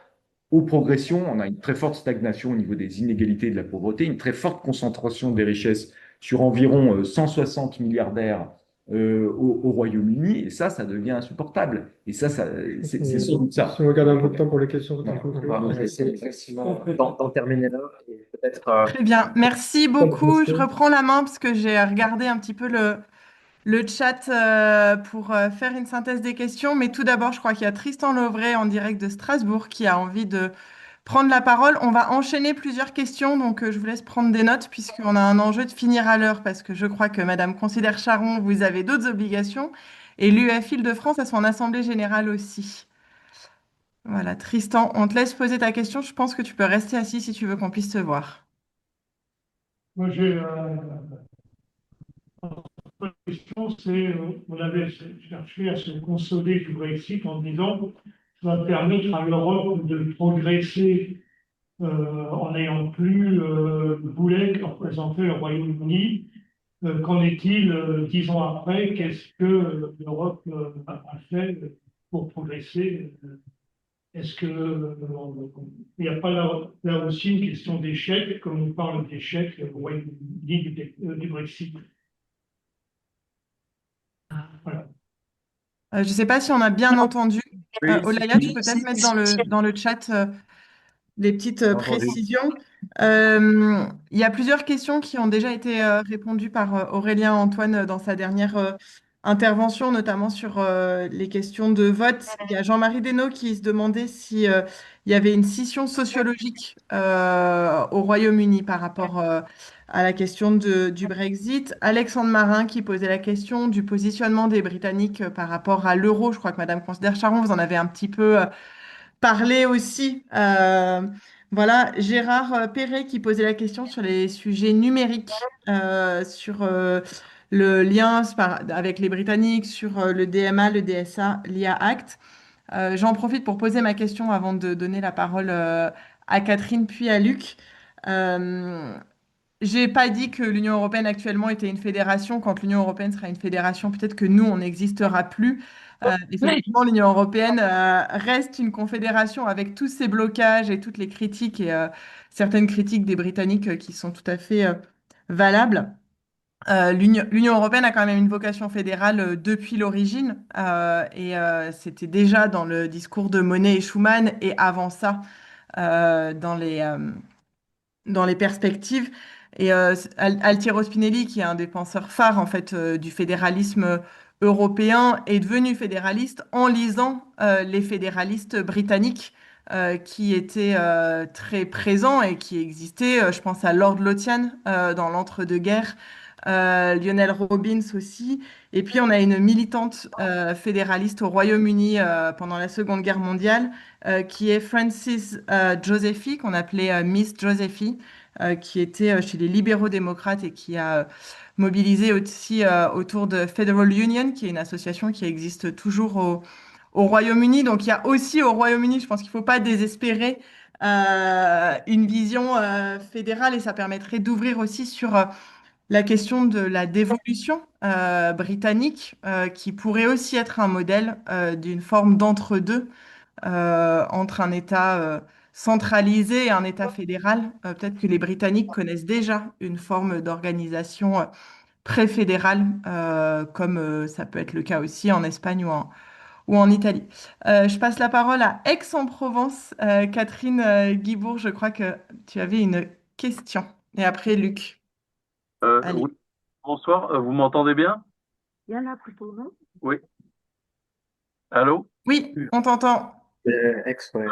aux progressions. On a une très forte stagnation au niveau des inégalités et de la pauvreté, une très forte concentration des richesses sur environ 160 milliardaires au Royaume-Uni, et ça devient insupportable. Et ça c'est sans doute ça. Si on regarde un peu de temps pour les questions, on va essayer effectivement d'en terminer là. Et peut-être. Très bien, merci beaucoup. Je reprends la main parce que j'ai regardé un petit peu le chat pour faire une synthèse des questions. Mais tout d'abord, je crois qu'il y a Tristan Lovray en direct de Strasbourg qui a envie de prendre la parole. On va enchaîner plusieurs questions, donc je vous laisse prendre des notes puisqu'on a un enjeu de finir à l'heure parce que je crois que Madame Considère Charon, vous avez d'autres obligations et l'UF Île-de-France a son assemblée générale aussi. Voilà, Tristan, on te laisse poser ta question. Je pense que tu peux rester assis si tu veux qu'on puisse te voir. Moi, j'ai une question, c'est on avait cherché à se consoler du Brexit en disant ça va permettre à l'Europe de progresser en n'ayant plus le boulet que représentait le Royaume-Uni. Qu'en est-il 10 ans après? Qu'est-ce que l'Europe a fait pour progresser? Est-ce que il n'y a pas là aussi une question d'échec, comme on parle d'échec au Royaume-Uni du Brexit? Voilà. Je ne sais pas si on a bien entendu. Oui, Olaya, tu peux peut-être mettre dans le chat des petites J'ai entendu. précisions. Il y a plusieurs questions qui ont déjà été répondues par Aurélien Antoine dans sa dernière intervention, notamment sur les questions de vote. Il y a Jean-Marie Desnaux qui se demandait si il y avait une scission sociologique au Royaume-Uni par rapport à la question du Brexit. Alexandre Marin qui posait la question du positionnement des Britanniques par rapport à l'euro. Je crois que Madame Considère-Charon, vous en avez un petit peu parler aussi. Voilà, Gérard Perret qui posait la question sur les sujets numériques, sur le lien avec les Britanniques, sur le DMA, le DSA, l'IA Act. J'en profite pour poser ma question avant de donner la parole à Catherine puis à Luc. Euh, j'ai pas dit que l'Union européenne actuellement était une fédération. Quand l'Union européenne sera une fédération, peut-être que nous, on n'existera plus. Oui. Effectivement, l'Union européenne reste une confédération avec tous ses blocages et toutes les critiques et certaines critiques des Britanniques qui sont tout à fait valables. L'Union européenne a quand même une vocation fédérale depuis l'origine c'était déjà dans le discours de Monnet et Schuman et avant ça dans les perspectives. Et Altiero Spinelli, qui est un des penseurs phares en fait du fédéralisme européen, est devenu fédéraliste en lisant les fédéralistes britanniques qui étaient très présents et qui existaient. Je pense à Lord Lothian dans l'entre-deux-guerres, Lionel Robbins aussi. Et puis on a une militante fédéraliste au Royaume-Uni pendant la Seconde Guerre mondiale qui est Frances Josephy, qu'on appelait Miss Josephy, qui était chez les libéraux démocrates et qui a mobilisé aussi autour de Federal Union, qui est une association qui existe toujours au Royaume-Uni. Donc il y a aussi au Royaume-Uni, je pense qu'il ne faut pas désespérer, une vision fédérale et ça permettrait d'ouvrir aussi sur la question de la dévolution britannique, qui pourrait aussi être un modèle d'une forme d'entre-deux entre un État centralisé et un État fédéral. Peut-être que les Britanniques connaissent déjà une forme d'organisation préfédérale, comme ça peut être le cas aussi en Espagne ou en Italie. Je passe la parole à Aix-en-Provence. Catherine Guibourg, je crois que tu avais une question. Et après, Luc. Allez. Oui, bonsoir, vous m'entendez bien? Oui. Allô? Oui, on t'entend. ex, ouais.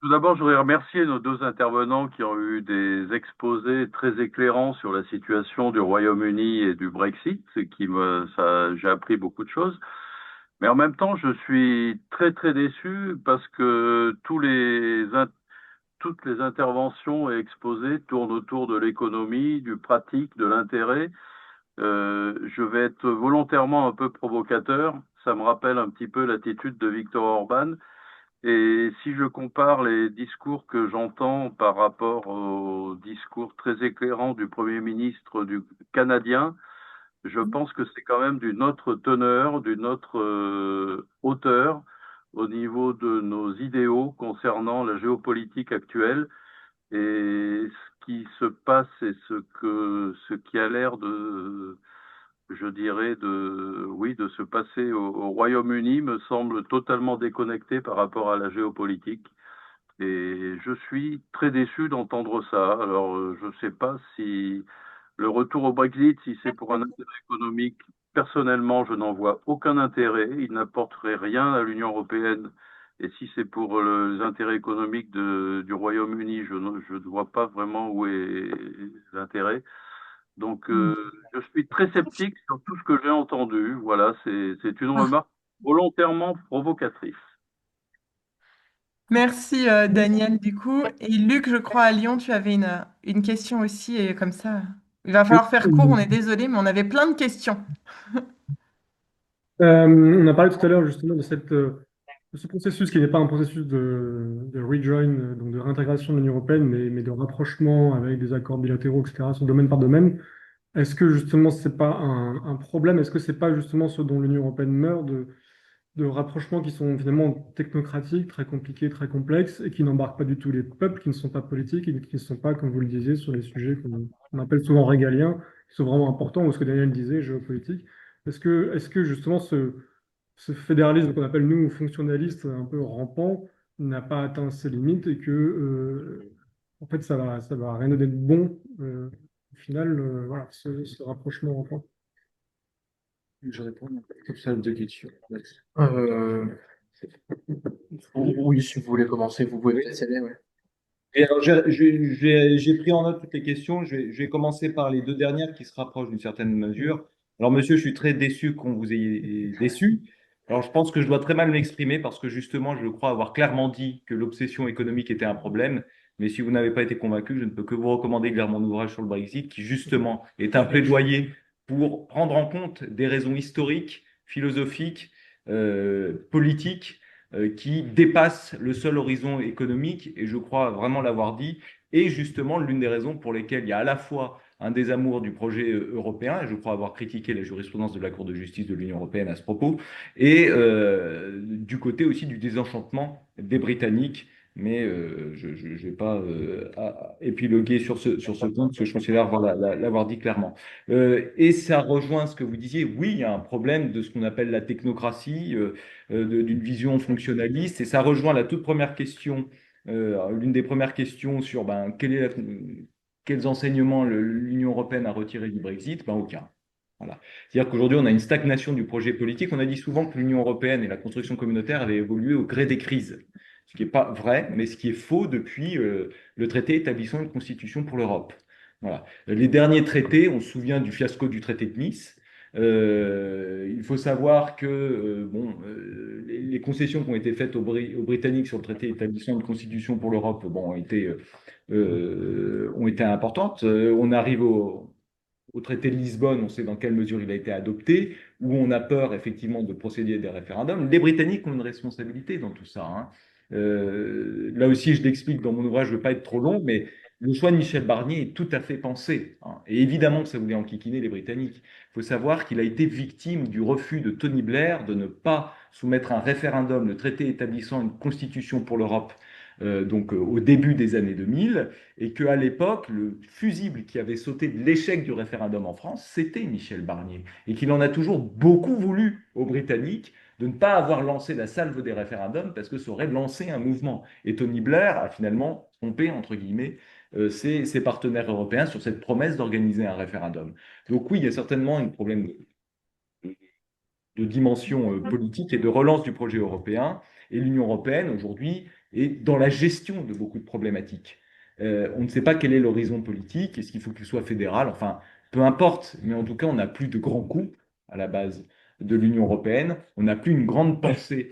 Tout d'abord, je voudrais remercier nos deux intervenants qui ont eu des exposés très éclairants sur la situation du Royaume-Uni et du Brexit, ce qui j'ai appris beaucoup de choses. Mais en même temps, je suis très très déçu parce que toutes les interventions et exposés tournent autour de l'économie, du pratique, de l'intérêt. Je vais être volontairement un peu provocateur. Ça me rappelle un petit peu l'attitude de Viktor Orban. Et si je compare les discours que j'entends par rapport au discours très éclairant du Premier ministre du canadien, je pense que c'est quand même d'une autre teneur, d'une autre hauteur au niveau de nos idéaux concernant la géopolitique actuelle. Et ce qui se passe et ce qui a l'air de, je dirais, oui, de se passer au Royaume-Uni me semble totalement déconnecté par rapport à la géopolitique. Et je suis très déçu d'entendre ça. Alors, je ne sais pas si le retour au Brexit, si c'est pour un intérêt économique, personnellement, je n'en vois aucun intérêt. Il n'apporterait rien à l'Union européenne. Et si c'est pour les intérêts économiques du Royaume-Uni, je ne vois pas vraiment où est l'intérêt. Donc, je suis très sceptique sur tout ce que j'ai entendu. Voilà, c'est une Ah, remarque volontairement provocatrice. Merci Daniel du coup. Et Luc, je crois à Lyon, tu avais une question aussi et comme ça, il va falloir faire court, on est désolé, mais on avait plein de questions. On a parlé tout à l'heure justement de ce processus qui n'est pas un processus de rejoin, donc de réintégration de l'Union européenne, mais de rapprochement avec des accords bilatéraux, etc., sur domaine par domaine. Est-ce que justement c'est pas un problème? Est-ce que c'est pas justement ce dont l'Union européenne meurt de rapprochements qui sont finalement technocratiques, très compliqués, très complexes, et qui n'embarquent pas du tout les peuples, qui ne sont pas politiques et qui ne sont pas, comme vous le disiez, sur les sujets qu'on appelle souvent régaliens, qui sont vraiment importants, ou ce que Daniel disait, géopolitique. Est-ce que justement ce fédéralisme qu'on appelle nous fonctionnaliste un peu rampant n'a pas atteint ses limites et que en fait ça va rien donner de bon au final voilà ce rapprochement rampant. Je réponds comme ça à deux questions. Euh, oui, si vous voulez commencer, vous pouvez peut-être y aller, ouais. Et alors, j'ai pris en note toutes les questions. Je vais commencer par les deux dernières qui se rapprochent d'une certaine mesure. Alors, monsieur, je suis très déçu qu'on vous ait déçu. Alors, je pense que je dois très mal m'exprimer parce que justement, je crois avoir clairement dit que l'obsession économique était un problème. Mais si vous n'avez pas été convaincu, je ne peux que vous recommander de lire mon ouvrage sur le Brexit qui, justement, est un plaidoyer pour prendre en compte des raisons historiques, philosophiques, politiques qui dépasse le seul horizon économique, et je crois vraiment l'avoir dit, et justement l'une des raisons pour lesquelles il y a à la fois un désamour du projet européen, et je crois avoir critiqué la jurisprudence de la Cour de justice de l'Union européenne à ce propos, et du côté aussi du désenchantement des Britanniques. Mais je ne vais pas épiloguer sur ce point, parce que je considère l'avoir dit clairement. Et ça rejoint ce que vous disiez. Oui, il y a un problème de ce qu'on appelle la technocratie, d'une vision fonctionnaliste. Et ça rejoint la toute première question, l'une des premières questions sur ben, quels enseignements l'Union européenne a retiré du Brexit. Ben, aucun. Voilà. C'est-à-dire qu'aujourd'hui, on a une stagnation du projet politique. On a dit souvent que l'Union européenne et la construction communautaire avaient évolué au gré des crises. Ce qui n'est pas vrai, mais ce qui est faux depuis le traité établissant une constitution pour l'Europe. Voilà. Les derniers traités, on se souvient du fiasco du traité de Nice. Il faut savoir que bon, les concessions qui ont été faites aux Britanniques sur le traité établissant une constitution pour l'Europe bon, ont été importantes. On arrive au traité de Lisbonne, on sait dans quelle mesure il a été adopté, où on a peur effectivement de procéder à des référendums. Les Britanniques ont une responsabilité dans tout ça. Hein. Là aussi, je l'explique dans mon ouvrage, je ne veux pas être trop long, mais le choix de Michel Barnier est tout à fait pensé. Hein. Et évidemment que ça voulait enquiquiner les Britanniques. Il faut savoir qu'il a été victime du refus de Tony Blair de ne pas soumettre un référendum, le traité établissant une constitution pour l'Europe, au début des années 2000, et qu'à l'époque, le fusible qui avait sauté de l'échec du référendum en France, c'était Michel Barnier, et qu'il en a toujours beaucoup voulu aux Britanniques de ne pas avoir lancé la salve des référendums parce que ça aurait lancé un mouvement. Et Tony Blair a finalement trompé, entre guillemets, ses partenaires européens sur cette promesse d'organiser un référendum. Donc oui, il y a certainement un problème de dimension politique et de relance du projet européen. Et l'Union européenne, aujourd'hui, est dans la gestion de beaucoup de problématiques. On ne sait pas quel est l'horizon politique, est-ce qu'il faut qu'il soit fédéral, enfin, peu importe, mais en tout cas, on n'a plus de grands coups à la base de l'Union européenne, on n'a plus une grande pensée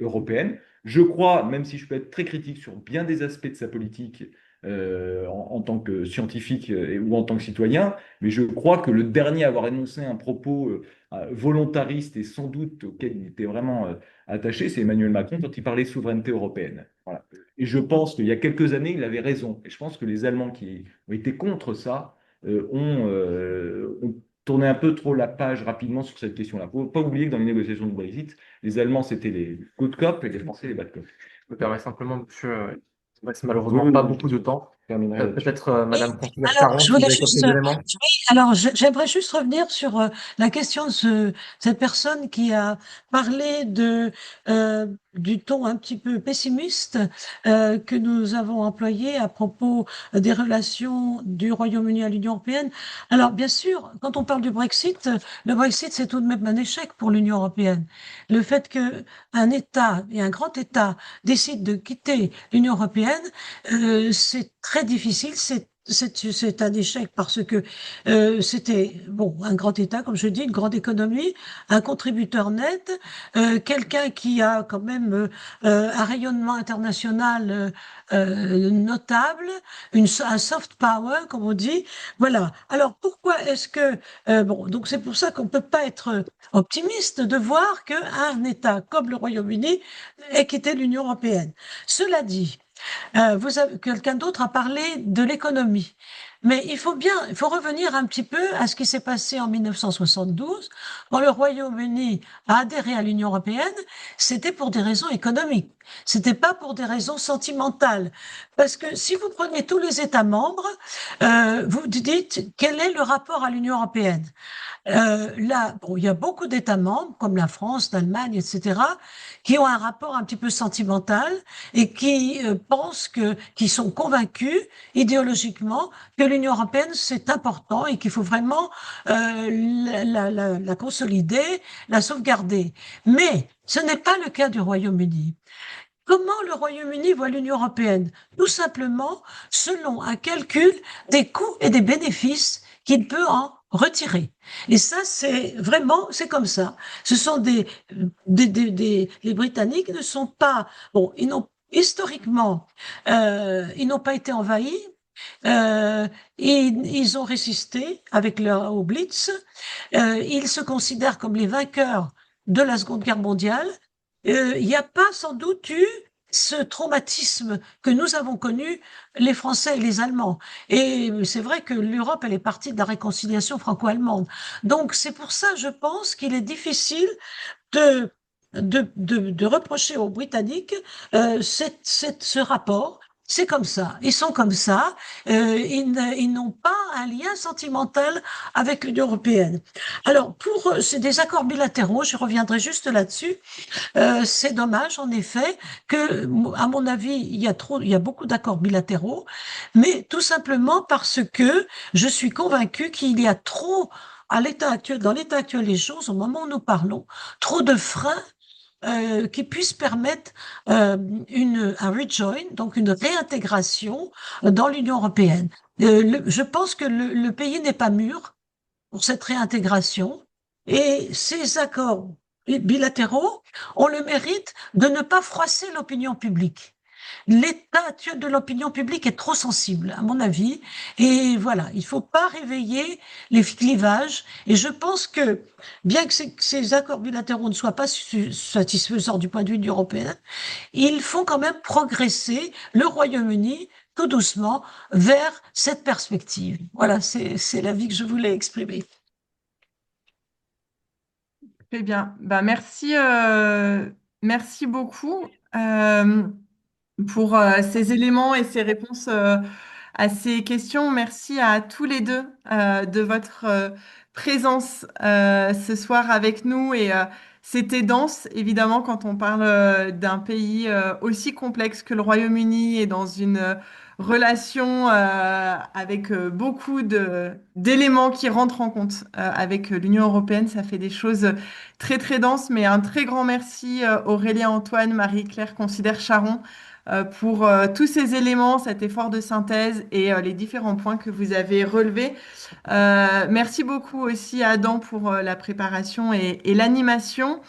européenne. Je crois, même si je peux être très critique sur bien des aspects de sa politique en tant que scientifique ou en tant que citoyen, mais je crois que le dernier à avoir énoncé un propos volontariste et sans doute auquel il était vraiment attaché, c'est Emmanuel Macron quand il parlait de souveraineté européenne. Voilà. Et je pense qu'il y a quelques années, il avait raison. Et je pense que les Allemands qui ont été contre ça ont tourné un peu trop la page rapidement sur cette question-là. Il ne faut pas oublier que dans les négociations du Brexit, les Allemands, c'était les good cops et les Français, les bad cops. Je me permets simplement, monsieur, il ne reste malheureusement pas beaucoup de temps. Peut-être Madame Consulat Alors, Charon, je si vous voulais avez quelques juste, éléments. oui, alors j'aimerais juste revenir sur la question de cette personne qui a parlé du ton un petit peu pessimiste que nous avons employé à propos des relations du Royaume-Uni à l'Union européenne. Alors, bien sûr, quand on parle du Brexit, le Brexit, c'est tout de même un échec pour l'Union européenne. Le fait qu'un État et un grand État décide de quitter l'Union européenne, c'est très difficile, c'est un échec parce que c'était bon un grand État, comme je dis, une grande économie, un contributeur net, quelqu'un qui a quand même un rayonnement international notable, un soft power, comme on dit. Voilà. Alors pourquoi est-ce que bon, donc c'est pour ça qu'on peut pas être optimiste de voir qu'un État comme le Royaume-Uni ait quitté l'Union européenne. Cela dit, quelqu'un d'autre a parlé de l'économie. Mais il faut revenir un petit peu à ce qui s'est passé en 1972, quand le Royaume-Uni a adhéré à l'Union européenne. C'était pour des raisons économiques. C'était pas pour des raisons sentimentales. Parce que si vous prenez tous les États membres, vous dites quel est le rapport à l'Union européenne. Là, bon, il y a beaucoup d'États membres, comme la France, l'Allemagne, etc., qui ont un rapport un petit peu sentimental et qui pensent qui sont convaincus idéologiquement que l'Union européenne c'est important et qu'il faut vraiment la consolider, la sauvegarder. Mais ce n'est pas le cas du Royaume-Uni. Comment le Royaume-Uni voit l'Union européenne? Tout simplement selon un calcul des coûts et des bénéfices qu'il peut en retirer. Et ça, c'est vraiment, c'est comme ça. Ce sont les Britanniques ne sont pas, bon, ils n'ont, historiquement, ils n'ont pas été envahis, ils ont résisté avec au Blitz, ils se considèrent comme les vainqueurs de la Seconde Guerre mondiale. Il n'y a pas sans doute eu ce traumatisme que nous avons connu les Français et les Allemands. Et c'est vrai que l'Europe, elle est partie de la réconciliation franco-allemande. Donc c'est pour ça, je pense, qu'il est difficile de, de reprocher aux Britanniques ce rapport. C'est comme ça, ils sont comme ça, ils n'ont pas un lien sentimental avec l'Union européenne. Alors, c'est des accords bilatéraux, je reviendrai juste là-dessus. C'est dommage, en effet, que, à mon avis, il y a beaucoup d'accords bilatéraux, mais tout simplement parce que je suis convaincue qu'il y a trop, à l'état actuel, dans l'état actuel des choses, au moment où nous parlons, trop de freins qui puissent permettre un rejoin, donc une réintégration dans l'Union européenne. Je pense que le pays n'est pas mûr pour cette réintégration et ces accords bilatéraux ont le mérite de ne pas froisser l'opinion publique. L'état actuel de l'opinion publique est trop sensible, à mon avis, et voilà, il ne faut pas réveiller les clivages. Et je pense que, bien que ces accords bilatéraux ne soient pas satisfaisants du point de vue de l'Union européenne, ils font quand même progresser le Royaume-Uni tout doucement vers cette perspective. Voilà, c'est l'avis que je voulais exprimer. Très bien. Bah, merci beaucoup pour ces éléments et ces réponses à ces questions. Merci à tous les deux de votre présence ce soir avec nous. Et c'était dense, évidemment, quand on parle d'un pays aussi complexe que le Royaume-Uni et dans une relation avec beaucoup d'éléments qui rentrent en compte avec l'Union européenne. Ça fait des choses très, très denses. Mais un très grand merci Aurélien, Antoine, Marie-Claire Considère-Charon pour tous ces éléments, cet effort de synthèse et les différents points que vous avez relevés. Merci beaucoup aussi à Adam pour la préparation et l'animation.